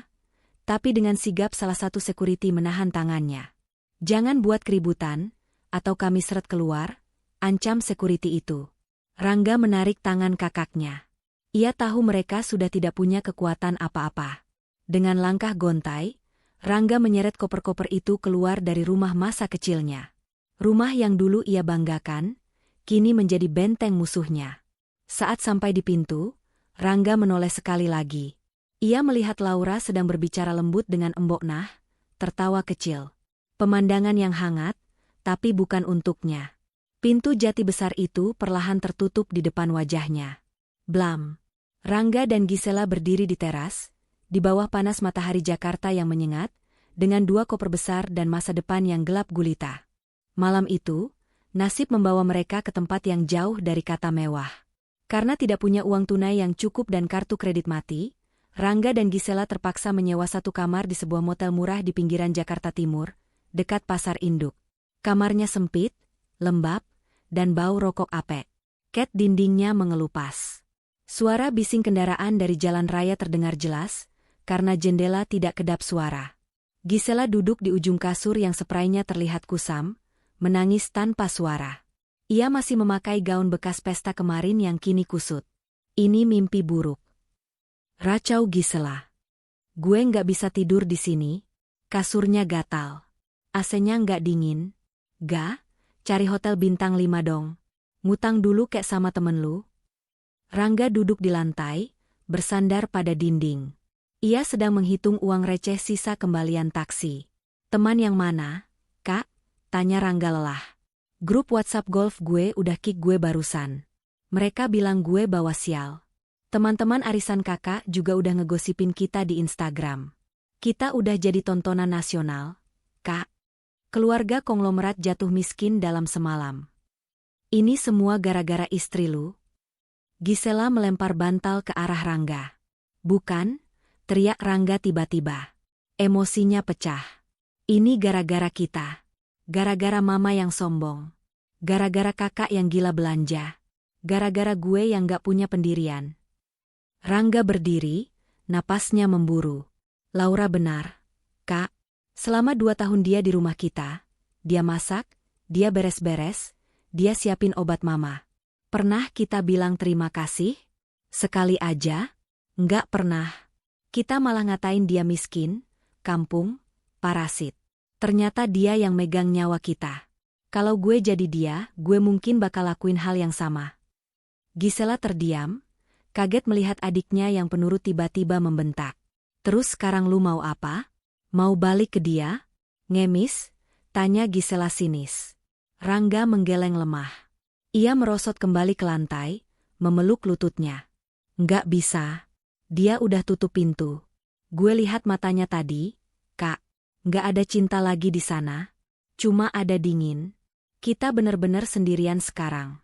tapi dengan sigap salah satu security menahan tangannya. Jangan buat keributan, atau kami seret keluar, ancam security itu. Rangga menarik tangan kakaknya. Ia tahu mereka sudah tidak punya kekuatan apa-apa. Dengan langkah gontai, Rangga menyeret koper-koper itu keluar dari rumah masa kecilnya. Rumah yang dulu ia banggakan, kini menjadi benteng musuhnya. Saat sampai di pintu, Rangga menoleh sekali lagi. Ia melihat Laura sedang berbicara lembut dengan Embok Nah, tertawa kecil. Pemandangan yang hangat, tapi bukan untuknya. Pintu jati besar itu perlahan tertutup di depan wajahnya. Blam. Rangga dan Gisela berdiri di teras, di bawah panas matahari Jakarta yang menyengat, dengan dua koper besar dan masa depan yang gelap gulita. Malam itu, nasib membawa mereka ke tempat yang jauh dari kata mewah. Karena tidak punya uang tunai yang cukup dan kartu kredit mati, Rangga dan Gisela terpaksa menyewa satu kamar di sebuah motel murah di pinggiran Jakarta Timur, dekat Pasar Induk. Kamarnya sempit, lembab, dan bau rokok apek. Ket dindingnya mengelupas. Suara bising kendaraan dari jalan raya terdengar jelas, karena jendela tidak kedap suara. Gisela duduk di ujung kasur yang seprainya terlihat kusam, menangis tanpa suara. Ia masih memakai gaun bekas pesta kemarin yang kini kusut. Ini mimpi buruk. Racau Gisela. Gue nggak bisa tidur di sini. Kasurnya gatal. AC-nya nggak dingin. Ga, cari hotel bintang 5 dong. Ngutang dulu kek sama temen lu. Rangga duduk di lantai, bersandar pada dinding. Ia sedang menghitung uang receh sisa kembalian taksi. Teman yang mana, Kak? Tanya Rangga lelah. Grup WhatsApp golf gue udah kick gue barusan. Mereka bilang gue bawa sial. Teman-teman arisan kakak juga udah ngegosipin kita di Instagram. Kita udah jadi tontonan nasional, Kak. Keluarga konglomerat jatuh miskin dalam semalam. Ini semua gara-gara istri lu? Gisela melempar bantal ke arah Rangga. Bukan, teriak Rangga tiba-tiba. Emosinya pecah. Ini gara-gara kita. Gara-gara mama yang sombong. Gara-gara kakak yang gila belanja. Gara-gara gue yang gak punya pendirian. Rangga berdiri, napasnya memburu. Laura benar, Kak. Selama 2 tahun dia di rumah kita, dia masak, dia beres-beres, dia siapin obat mama. Pernah kita bilang terima kasih? Sekali aja? Nggak pernah. Kita malah ngatain dia miskin, kampung, parasit. Ternyata dia yang megang nyawa kita. Kalau gue jadi dia, gue mungkin bakal lakuin hal yang sama. Gisela terdiam, kaget melihat adiknya yang penurut tiba-tiba membentak. Terus sekarang lu mau apa? Mau balik ke dia? Ngemis? Tanya Gisela sinis. Rangga menggeleng lemah. Ia merosot kembali ke lantai, memeluk lututnya. Nggak bisa. Dia udah tutup pintu. Gue lihat matanya tadi, Kak. Nggak ada cinta lagi di sana. Cuma ada dingin. Kita bener-bener sendirian sekarang.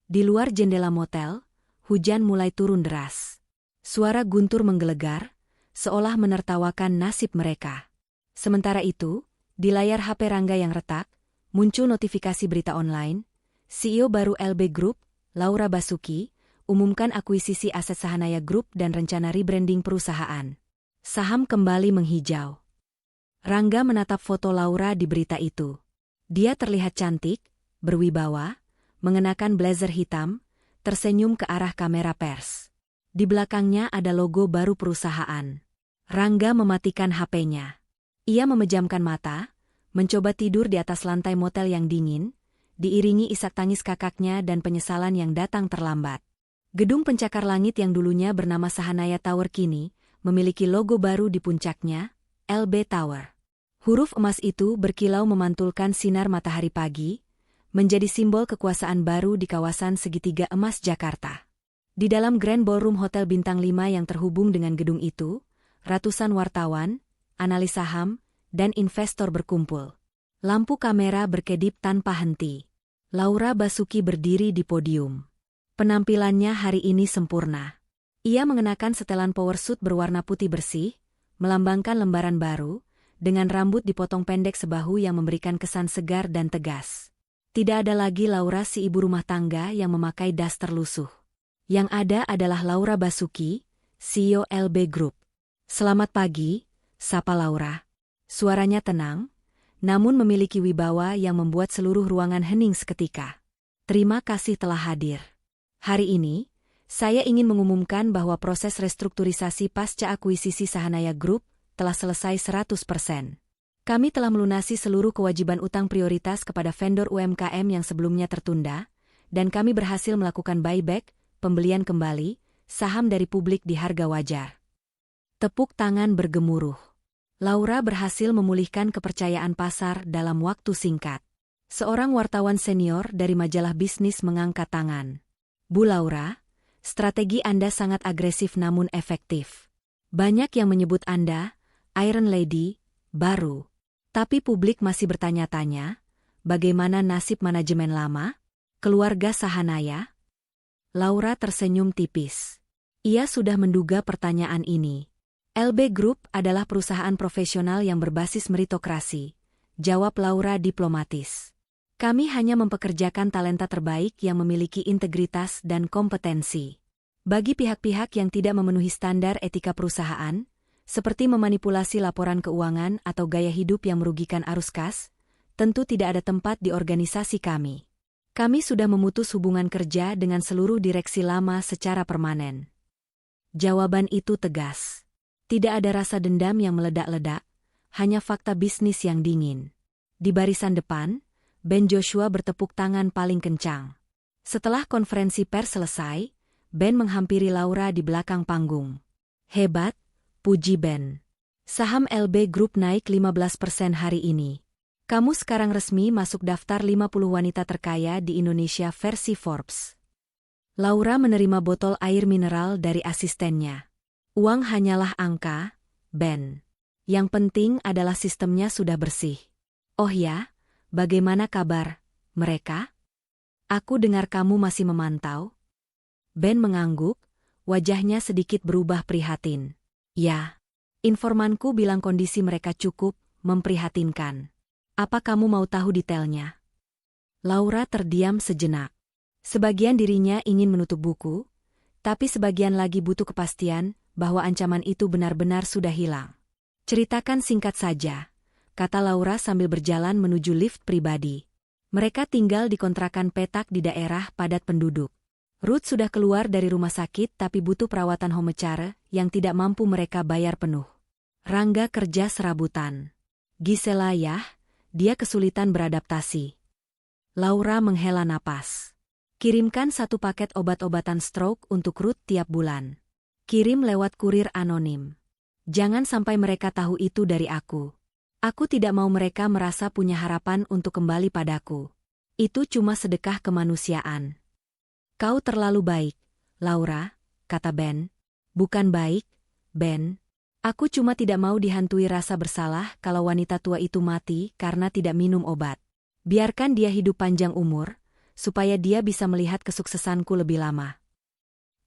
Di luar jendela motel, hujan mulai turun deras. Suara guntur menggelegar, seolah menertawakan nasib mereka. Sementara itu, di layar HP Rangga yang retak, muncul notifikasi berita online. CEO baru LB Group, Laura Basuki, umumkan akuisisi aset Sahanaya Group dan rencana rebranding perusahaan. Saham kembali menghijau. Rangga menatap foto Laura di berita itu. Dia terlihat cantik, berwibawa, mengenakan blazer hitam, tersenyum ke arah kamera pers. Di belakangnya ada logo baru perusahaan. Rangga mematikan HP-nya. Ia memejamkan mata, mencoba tidur di atas lantai motel yang dingin, diiringi isak tangis kakaknya dan penyesalan yang datang terlambat. Gedung pencakar langit yang dulunya bernama Sahanaya Tower kini memiliki logo baru di puncaknya, LB Tower. Huruf emas itu berkilau memantulkan sinar matahari pagi, menjadi simbol kekuasaan baru di kawasan segitiga emas Jakarta. Di dalam Grand Ballroom Hotel Bintang 5 yang terhubung dengan gedung itu, ratusan wartawan, analis saham, dan investor berkumpul. Lampu kamera berkedip tanpa henti. Laura Basuki berdiri di podium. Penampilannya hari ini sempurna. Ia mengenakan setelan power suit berwarna putih bersih, melambangkan lembaran baru, dengan rambut dipotong pendek sebahu yang memberikan kesan segar dan tegas. Tidak ada lagi Laura si ibu rumah tangga yang memakai daster lusuh. Yang ada adalah Laura Basuki, CEO LB Group. "Selamat pagi," sapa Laura. Suaranya tenang, namun memiliki wibawa yang membuat seluruh ruangan hening seketika. "Terima kasih telah hadir. Hari ini, saya ingin mengumumkan bahwa proses restrukturisasi pasca akuisisi Sahanaya Group telah selesai 100%. Kami telah melunasi seluruh kewajiban utang prioritas kepada vendor UMKM yang sebelumnya tertunda, dan kami berhasil melakukan buyback, pembelian kembali, saham dari publik di harga wajar." Tepuk tangan bergemuruh. Laura berhasil memulihkan kepercayaan pasar dalam waktu singkat. Seorang wartawan senior dari majalah bisnis mengangkat tangan. "Bu Laura, strategi Anda sangat agresif namun efektif. Banyak yang menyebut Anda Iron Lady baru. Tapi publik masih bertanya-tanya, bagaimana nasib manajemen lama? Keluarga Sahanaya?" Laura tersenyum tipis. Ia sudah menduga pertanyaan ini. LB Group adalah perusahaan profesional yang berbasis meritokrasi, jawab Laura diplomatis. "Kami hanya mempekerjakan talenta terbaik yang memiliki integritas dan kompetensi. Bagi pihak-pihak yang tidak memenuhi standar etika perusahaan, seperti memanipulasi laporan keuangan atau gaya hidup yang merugikan arus kas, tentu tidak ada tempat di organisasi kami. Kami sudah memutus hubungan kerja dengan seluruh direksi lama secara permanen." Jawaban itu tegas. Tidak ada rasa dendam yang meledak-ledak, hanya fakta bisnis yang dingin. Di barisan depan, Ben Joshua bertepuk tangan paling kencang. Setelah konferensi pers selesai, Ben menghampiri Laura di belakang panggung. "Hebat," puji Ben. "Saham LB Group naik 15% hari ini. Kamu sekarang resmi masuk daftar 50 wanita terkaya di Indonesia versi Forbes." Laura menerima botol air mineral dari asistennya. "Uang hanyalah angka, Ben. Yang penting adalah sistemnya sudah bersih. Oh ya, bagaimana kabar mereka? Aku dengar kamu masih memantau." Ben mengangguk, wajahnya sedikit berubah prihatin. "Ya, informanku bilang kondisi mereka cukup memprihatinkan. Apa kamu mau tahu detailnya?" Laura terdiam sejenak. Sebagian dirinya ingin menutup buku, tapi sebagian lagi butuh kepastian bahwa ancaman itu benar-benar sudah hilang. "Ceritakan singkat saja," kata Laura sambil berjalan menuju lift pribadi. Mereka tinggal di kontrakan petak di daerah padat penduduk. Ruth sudah keluar dari rumah sakit tapi butuh perawatan home care yang tidak mampu mereka bayar penuh. Rangga kerja serabutan. Gisela ya, dia kesulitan beradaptasi. Laura menghela napas. "Kirimkan 1 paket obat-obatan stroke untuk Ruth tiap bulan. Kirim lewat kurir anonim. Jangan sampai mereka tahu itu dari aku. Aku tidak mau mereka merasa punya harapan untuk kembali padaku. Itu cuma sedekah kemanusiaan." "Kau terlalu baik, Laura," kata Ben. "Bukan baik, Ben. Aku cuma tidak mau dihantui rasa bersalah kalau wanita tua itu mati karena tidak minum obat. Biarkan dia hidup panjang umur, supaya dia bisa melihat kesuksesanku lebih lama."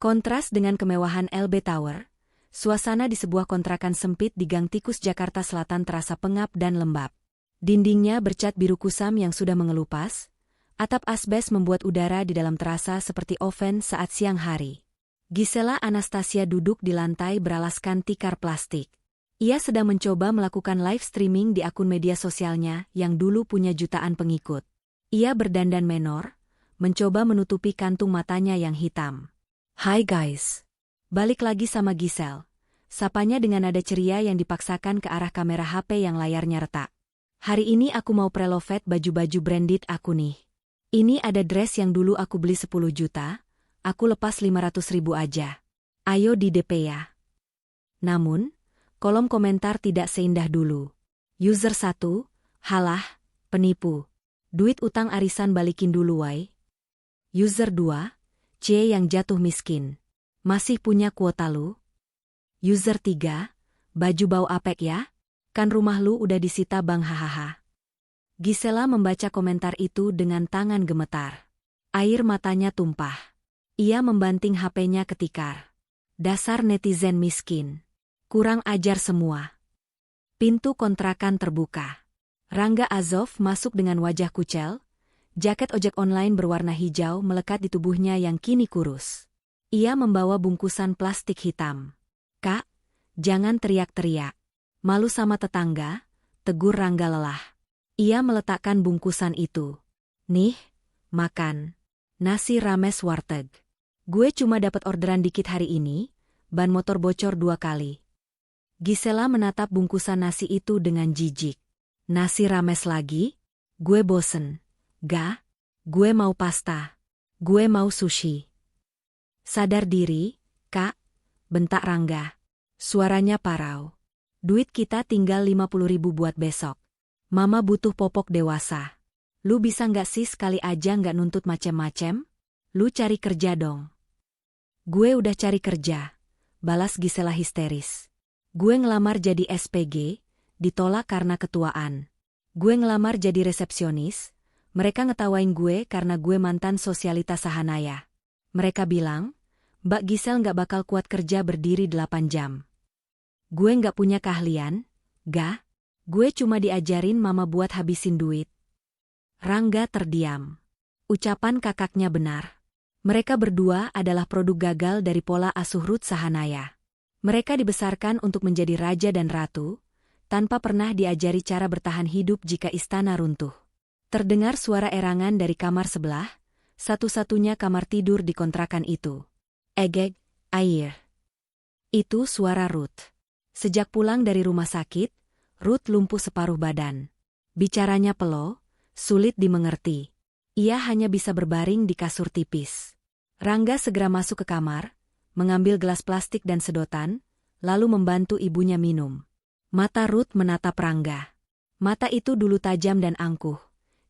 Kontras dengan kemewahan LB Tower, suasana di sebuah kontrakan sempit di Gang Tikus Jakarta Selatan terasa pengap dan lembab. Dindingnya bercat biru kusam yang sudah mengelupas, atap asbes membuat udara di dalam terasa seperti oven saat siang hari. Gisela Anastasia duduk di lantai beralaskan tikar plastik. Ia sedang mencoba melakukan live streaming di akun media sosialnya yang dulu punya jutaan pengikut. Ia berdandan menor, mencoba menutupi kantung matanya yang hitam. "Hai guys." Balik lagi sama Giselle. Sapanya dengan nada ceria yang dipaksakan ke arah kamera HP yang layarnya retak. "Hari ini aku mau prelovet baju-baju branded aku nih. Ini ada dress yang dulu aku beli 10 juta, aku lepas 500.000 aja. Ayo di DP ya." Namun, kolom komentar tidak seindah dulu. User 1, "Halah, penipu. Duit utang arisan balikin dulu wai." User 2, "C yang jatuh miskin. Masih punya kuota lu?" User 3, "Baju bau apek ya? Kan rumah lu udah disita bang hahaha." Gisela membaca komentar itu dengan tangan gemetar. Air matanya tumpah. Ia membanting HP-nya ketikar. "Dasar netizen miskin. Kurang ajar semua." Pintu kontrakan terbuka. Rangga Azov masuk dengan wajah kucel. Jaket ojek online berwarna hijau melekat di tubuhnya yang kini kurus. Ia membawa bungkusan plastik hitam. "Kak, jangan teriak-teriak. Malu sama tetangga," tegur Rangga lelah. Ia meletakkan bungkusan itu. "Nih, makan. Nasi rames warteg. Gue cuma dapat orderan dikit hari ini, ban motor bocor 2 kali." Gisela menatap bungkusan nasi itu dengan jijik. "Nasi rames lagi? Gue bosen." "Gak, gue mau pasta. Gue mau sushi." "Sadar diri, Kak," bentak Rangga. Suaranya parau. "Duit kita tinggal 50.000 buat besok. Mama butuh popok dewasa. Lu bisa nggak sih sekali aja nggak nuntut macem-macem? Lu cari kerja dong." "Gue udah cari kerja," balas Gisela histeris. "Gue ngelamar jadi SPG, ditolak karena ketuaan. Gue ngelamar jadi resepsionis, mereka ngetawain gue karena gue mantan sosialitas Sahanaya. Mereka bilang, Mbak Gisel nggak bakal kuat kerja berdiri 8 jam. Gue nggak punya keahlian, gak? Gue cuma diajarin mama buat habisin duit." Rangga terdiam. Ucapan kakaknya benar. Mereka berdua adalah produk gagal dari pola asuh Ruth Sahanaya. Mereka dibesarkan untuk menjadi raja dan ratu, tanpa pernah diajari cara bertahan hidup jika istana runtuh. Terdengar suara erangan dari kamar sebelah, satu-satunya kamar tidur di kontrakan itu. "Egeg, air." Itu suara Ruth. Sejak pulang dari rumah sakit, Ruth lumpuh separuh badan. Bicaranya pelo, sulit dimengerti. Ia hanya bisa berbaring di kasur tipis. Rangga segera masuk ke kamar, mengambil gelas plastik dan sedotan, lalu membantu ibunya minum. Mata Ruth menatap Rangga. Mata itu dulu tajam dan angkuh,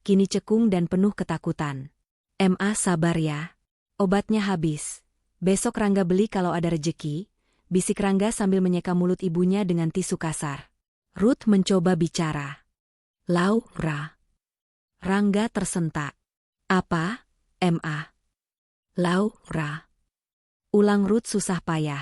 kini cekung dan penuh ketakutan. "Ma, sabar ya. Obatnya habis. Besok Rangga beli kalau ada rejeki," bisik Rangga sambil menyeka mulut ibunya dengan tisu kasar. Ruth mencoba bicara. "Laura." Rangga tersentak. "Apa, Ma?" "Laura." Ulang Ruth susah payah.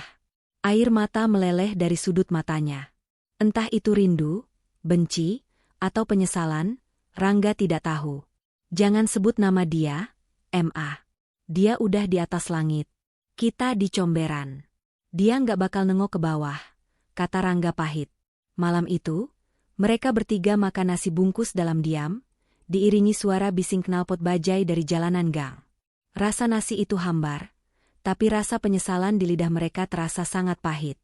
Air mata meleleh dari sudut matanya. Entah itu rindu, benci, atau penyesalan, Rangga tidak tahu. "Jangan sebut nama dia, Ma. Dia udah di atas langit. Kita di comberan. Dia nggak bakal nengok ke bawah," kata Rangga pahit. Malam itu, mereka bertiga makan nasi bungkus dalam diam, diiringi suara bising knalpot bajai dari jalanan gang. Rasa nasi itu hambar, tapi rasa penyesalan di lidah mereka terasa sangat pahit.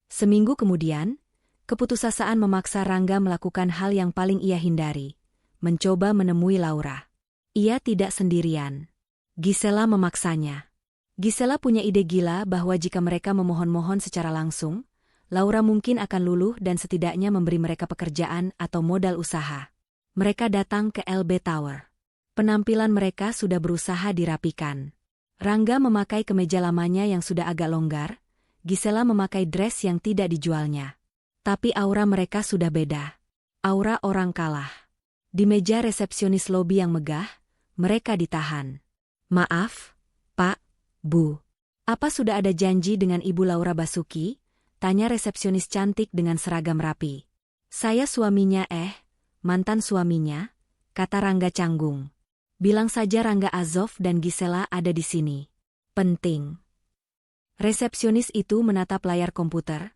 Seminggu kemudian, keputusasaan memaksa Rangga melakukan hal yang paling ia hindari, mencoba menemui Laura. Ia tidak sendirian. Gisela memaksanya. Gisela punya ide gila bahwa jika mereka memohon-mohon secara langsung, Laura mungkin akan luluh dan setidaknya memberi mereka pekerjaan atau modal usaha. Mereka datang ke LB Tower. Penampilan mereka sudah berusaha dirapikan. Rangga memakai kemeja lamanya yang sudah agak longgar, Gisela memakai dress yang tidak dijualnya. Tapi aura mereka sudah beda. Aura orang kalah. Di meja resepsionis lobi yang megah, mereka ditahan. "Maaf, Pak, Bu. Apa sudah ada janji dengan Ibu Laura Basuki?" tanya resepsionis cantik dengan seragam rapi. "Saya suaminya mantan suaminya," kata Rangga canggung. "Bilang saja Rangga Azov dan Gisela ada di sini." "Penting." Resepsionis itu menatap layar komputer,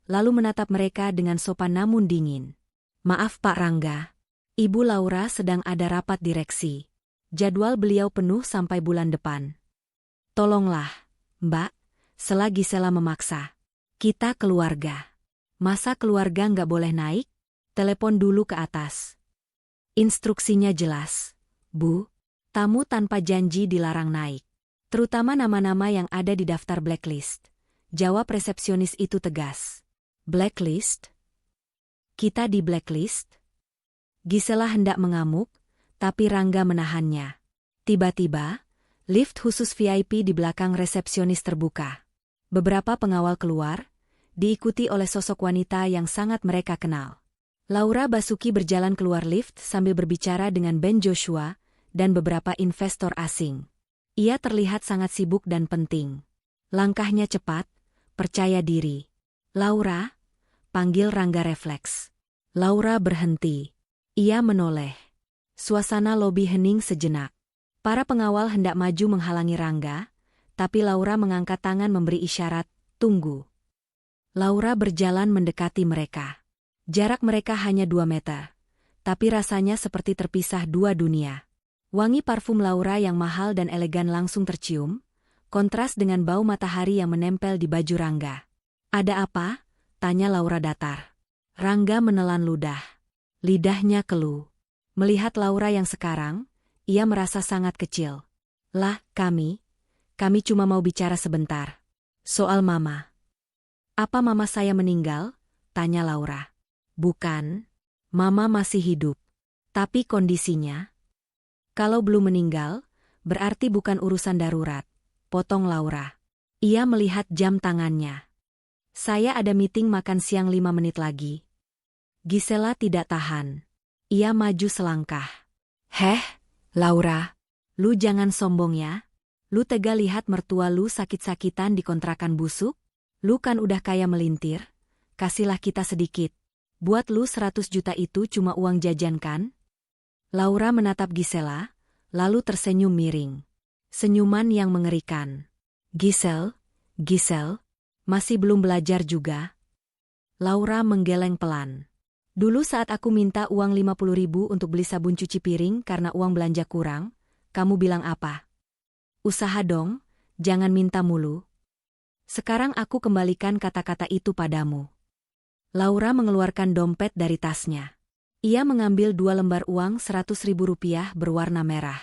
lalu menatap mereka dengan sopan namun dingin. "Maaf Pak Rangga. Ibu Laura sedang ada rapat direksi. Jadwal beliau penuh sampai bulan depan." "Tolonglah, Mbak," sela Gisela memaksa. "Kita keluarga. Masa keluarga nggak boleh naik? Telepon dulu ke atas." "Instruksinya jelas, Bu. Tamu tanpa janji dilarang naik. Terutama nama-nama yang ada di daftar blacklist," jawab resepsionis itu tegas. "Blacklist? Kita di blacklist?" Gisela hendak mengamuk, tapi Rangga menahannya. Tiba-tiba, lift khusus VIP di belakang resepsionis terbuka. Beberapa pengawal keluar, diikuti oleh sosok wanita yang sangat mereka kenal. Laura Basuki berjalan keluar lift sambil berbicara dengan Ben Joshua dan beberapa investor asing. Ia terlihat sangat sibuk dan penting. Langkahnya cepat, percaya diri. "Laura," panggil Rangga refleks. Laura berhenti. Ia menoleh. Suasana lobi hening sejenak. Para pengawal hendak maju menghalangi Rangga, tapi Laura mengangkat tangan memberi isyarat, tunggu. Laura berjalan mendekati mereka. Jarak mereka hanya 2 meter. Tapi rasanya seperti terpisah dua dunia. Wangi parfum Laura yang mahal dan elegan langsung tercium, kontras dengan bau matahari yang menempel di baju Rangga. Ada apa? Tanya Laura datar. Rangga menelan ludah. Lidahnya keluh. Melihat Laura yang sekarang, ia merasa sangat kecil. Lah, kami cuma mau bicara sebentar. Soal mama. Apa mama saya meninggal? Tanya Laura. Bukan. Mama masih hidup. Tapi kondisinya? Kalau belum meninggal, berarti bukan urusan darurat. Potong Laura. Ia melihat jam tangannya. Saya ada meeting makan siang 5 menit lagi. Gisela tidak tahan. Ia maju selangkah. Heh, Laura. Lu jangan sombong ya. Lu tega lihat mertua lu sakit-sakitan di kontrakan busuk? Lu kan udah kaya melintir. Kasihlah kita sedikit. Buat lu 100 juta itu cuma uang jajan kan? Laura menatap Gisela, lalu tersenyum miring. Senyuman yang mengerikan. Gisel, masih belum belajar juga? Laura menggeleng pelan. Dulu saat aku minta uang 50.000 untuk beli sabun cuci piring karena uang belanja kurang, kamu bilang apa? Usaha dong, jangan minta mulu. Sekarang aku kembalikan kata-kata itu padamu. Laura mengeluarkan dompet dari tasnya. Ia mengambil 2 lembar uang 100.000 rupiah berwarna merah.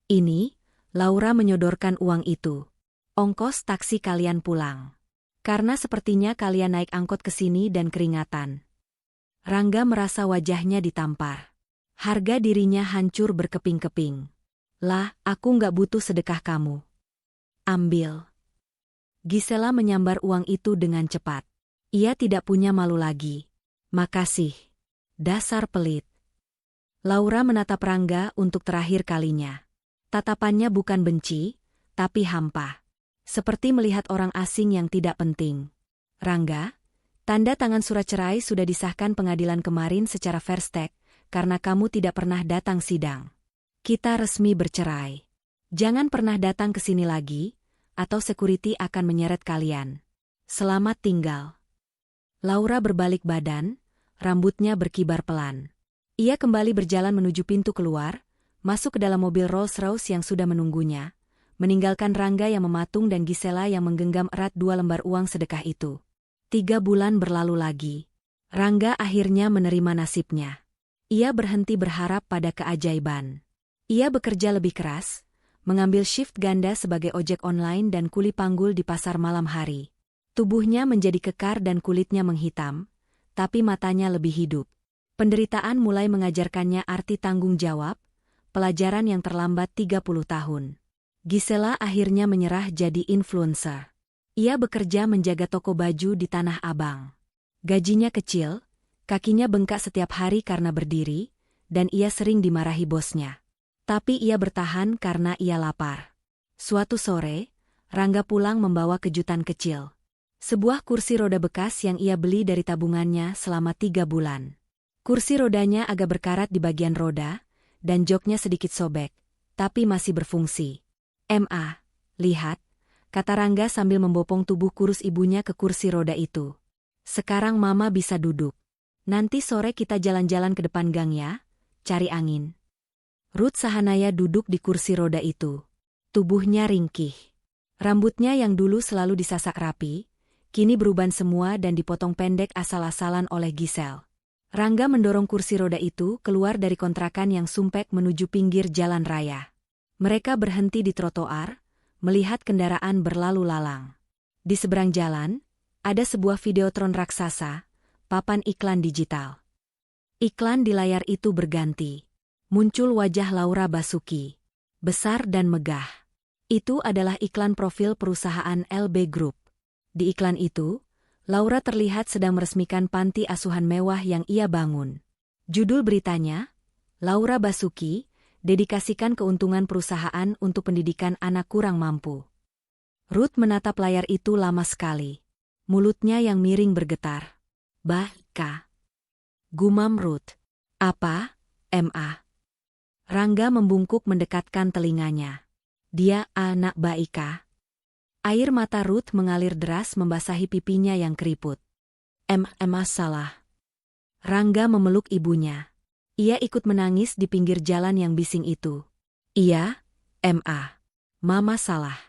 Ini, Laura menyodorkan uang itu. Ongkos taksi kalian pulang. Karena sepertinya kalian naik angkot ke sini dan keringatan. Rangga merasa wajahnya ditampar. Harga dirinya hancur berkeping-keping. Lah, aku nggak butuh sedekah kamu. Ambil. Gisela menyambar uang itu dengan cepat. Ia tidak punya malu lagi. Makasih. Dasar pelit. Laura menatap Rangga untuk terakhir kalinya. Tatapannya bukan benci, tapi hampa. Seperti melihat orang asing yang tidak penting. Rangga, tanda tangan surat cerai sudah disahkan pengadilan kemarin secara fair stake, karena kamu tidak pernah datang sidang. Kita resmi bercerai. Jangan pernah datang ke sini lagi, atau security akan menyeret kalian. Selamat tinggal. Laura berbalik badan, rambutnya berkibar pelan. Ia kembali berjalan menuju pintu keluar, masuk ke dalam mobil Rolls-Royce yang sudah menunggunya, meninggalkan Rangga yang mematung dan Gisela yang menggenggam erat 2 lembar uang sedekah itu. 3 bulan berlalu lagi. Rangga akhirnya menerima nasibnya. Ia berhenti berharap pada keajaiban. Ia bekerja lebih keras, mengambil shift ganda sebagai ojek online dan kuli panggul di pasar malam hari. Tubuhnya menjadi kekar dan kulitnya menghitam, tapi matanya lebih hidup. Penderitaan mulai mengajarkannya arti tanggung jawab, pelajaran yang terlambat 30 tahun. Gisela akhirnya menyerah jadi influencer. Ia bekerja menjaga toko baju di Tanah Abang. Gajinya kecil, kakinya bengkak setiap hari karena berdiri, dan ia sering dimarahi bosnya. Tapi ia bertahan karena ia lapar. Suatu sore, Rangga pulang membawa kejutan kecil. Sebuah kursi roda bekas yang ia beli dari tabungannya selama 3 bulan. Kursi rodanya agak berkarat di bagian roda, dan joknya sedikit sobek, tapi masih berfungsi. Lihat, kata Rangga sambil membopong tubuh kurus ibunya ke kursi roda itu. Sekarang mama bisa duduk. Nanti sore kita jalan-jalan ke depan gang ya, cari angin. Ruth Sahanaya duduk di kursi roda itu. Tubuhnya ringkih. Rambutnya yang dulu selalu disasak rapi, kini beruban semua dan dipotong pendek asal-asalan oleh Gisel. Rangga mendorong kursi roda itu keluar dari kontrakan yang sumpek menuju pinggir jalan raya. Mereka berhenti di trotoar, melihat kendaraan berlalu lalang. Di seberang jalan, ada sebuah videotron raksasa, papan iklan digital. Iklan di layar itu berganti. Muncul wajah Laura Basuki. Besar dan megah. Itu adalah iklan profil perusahaan LB Group. Di iklan itu, Laura terlihat sedang meresmikan panti asuhan mewah yang ia bangun. Judul beritanya, Laura Basuki, dedikasikan keuntungan perusahaan untuk pendidikan anak kurang mampu. Ruth menatap layar itu lama sekali. Mulutnya yang miring bergetar. Bah, Kak. Gumam Ruth. Apa, Ma? Rangga membungkuk mendekatkan telinganya. Dia anak Baika. Air mata Ruth mengalir deras membasahi pipinya yang keriput. Ma salah. Rangga memeluk ibunya. Ia ikut menangis di pinggir jalan yang bising itu. Iya, Ma. Mama salah.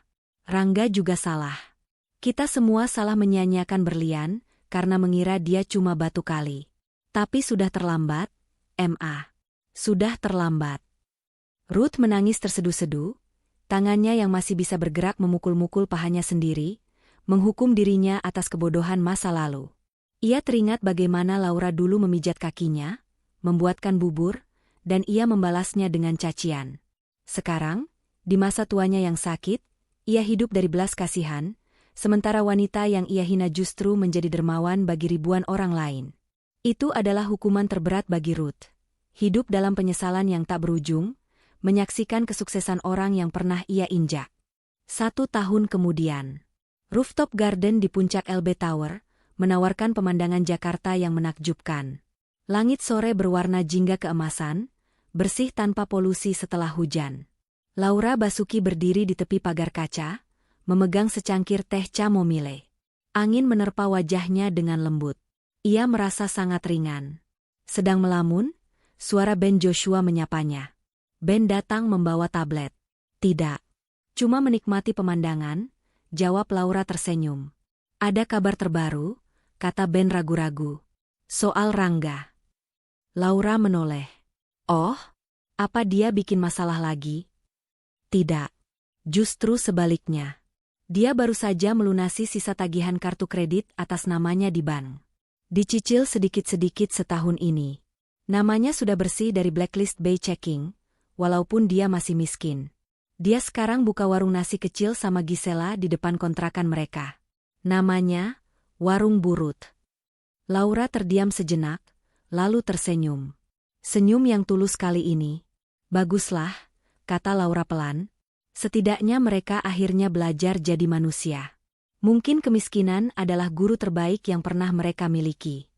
Rangga juga salah. Kita semua salah menyanyiakan Berlian karena mengira dia cuma batu kali. Tapi sudah terlambat, Ma. Sudah terlambat. Ruth menangis terseduh-seduh, tangannya yang masih bisa bergerak memukul-mukul pahanya sendiri, menghukum dirinya atas kebodohan masa lalu. Ia teringat bagaimana Laura dulu memijat kakinya, membuatkan bubur, dan ia membalasnya dengan cacian. Sekarang, di masa tuanya yang sakit, ia hidup dari belas kasihan, sementara wanita yang ia hina justru menjadi dermawan bagi ribuan orang lain. Itu adalah hukuman terberat bagi Ruth. Hidup dalam penyesalan yang tak berujung, menyaksikan kesuksesan orang yang pernah ia injak. 1 tahun kemudian, rooftop garden di puncak LB Tower menawarkan pemandangan Jakarta yang menakjubkan. Langit sore berwarna jingga keemasan, bersih tanpa polusi setelah hujan. Laura Basuki berdiri di tepi pagar kaca, memegang secangkir teh chamomile. Angin menerpa wajahnya dengan lembut. Ia merasa sangat ringan. Sedang melamun, suara Ben Joshua menyapanya. Ben datang membawa tablet. Tidak. Cuma menikmati pemandangan, jawab Laura tersenyum. Ada kabar terbaru, kata Ben ragu-ragu. Soal Rangga. Laura menoleh. Oh, apa dia bikin masalah lagi? Tidak. Justru sebaliknya. Dia baru saja melunasi sisa tagihan kartu kredit atas namanya di bank. Dicicil sedikit-sedikit setahun ini. Namanya sudah bersih dari blacklist by checking. Walaupun dia masih miskin. Dia sekarang buka warung nasi kecil sama Gisela di depan kontrakan mereka. Namanya, Warung Burut. Laura terdiam sejenak, lalu tersenyum. Senyum yang tulus kali ini. Baguslah, kata Laura pelan. Setidaknya mereka akhirnya belajar jadi manusia. Mungkin kemiskinan adalah guru terbaik yang pernah mereka miliki.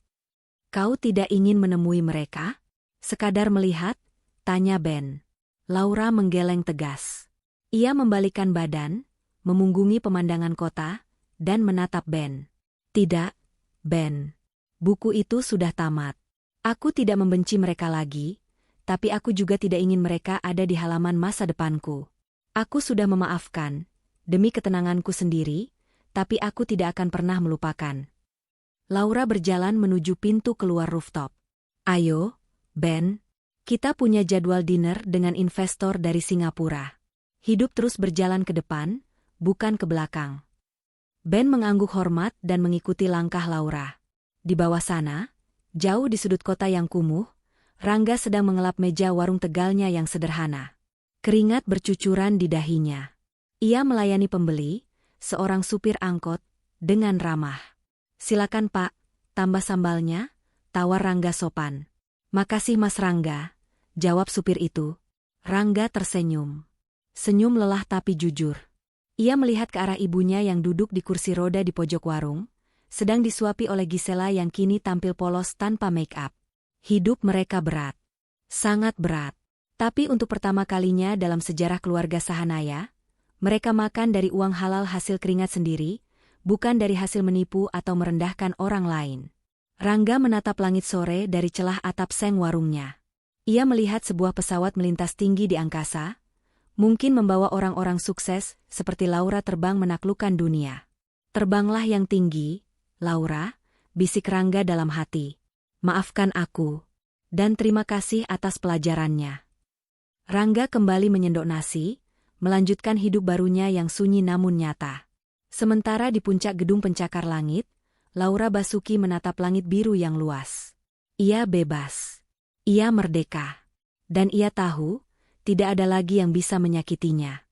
Kau tidak ingin menemui mereka? Sekadar melihat? Tanya Ben. Laura menggeleng tegas. Ia membalikkan badan, memunggungi pemandangan kota, dan menatap Ben. Tidak, Ben. Buku itu sudah tamat. Aku tidak membenci mereka lagi, tapi aku juga tidak ingin mereka ada di halaman masa depanku. Aku sudah memaafkan, demi ketenanganku sendiri, tapi aku tidak akan pernah melupakan. Laura berjalan menuju pintu keluar rooftop. Ayo, Ben. Kita punya jadwal dinner dengan investor dari Singapura. Hidup terus berjalan ke depan, bukan ke belakang. Ben mengangguk hormat dan mengikuti langkah Laura. Di bawah sana, jauh di sudut kota yang kumuh, Rangga sedang mengelap meja warung tegalnya yang sederhana. Keringat bercucuran di dahinya. Ia melayani pembeli, seorang supir angkot, dengan ramah. Silakan Pak, tambah sambalnya, tawar Rangga sopan. Makasih Mas Rangga, jawab supir itu. Rangga tersenyum. Senyum lelah tapi jujur. Ia melihat ke arah ibunya yang duduk di kursi roda di pojok warung, sedang disuapi oleh Gisela yang kini tampil polos tanpa make-up. Hidup mereka berat. Sangat berat. Tapi untuk pertama kalinya dalam sejarah keluarga Sahanaya, mereka makan dari uang halal hasil keringat sendiri, bukan dari hasil menipu atau merendahkan orang lain. Rangga menatap langit sore dari celah atap seng warungnya. Ia melihat sebuah pesawat melintas tinggi di angkasa, mungkin membawa orang-orang sukses seperti Laura terbang menaklukkan dunia. Terbanglah yang tinggi, Laura, bisik Rangga dalam hati. Maafkan aku, dan terima kasih atas pelajarannya. Rangga kembali menyendok nasi, melanjutkan hidup barunya yang sunyi namun nyata. Sementara di puncak gedung pencakar langit, Laura Basuki menatap langit biru yang luas. Ia bebas. Ia merdeka. Dan ia tahu, tidak ada lagi yang bisa menyakitinya.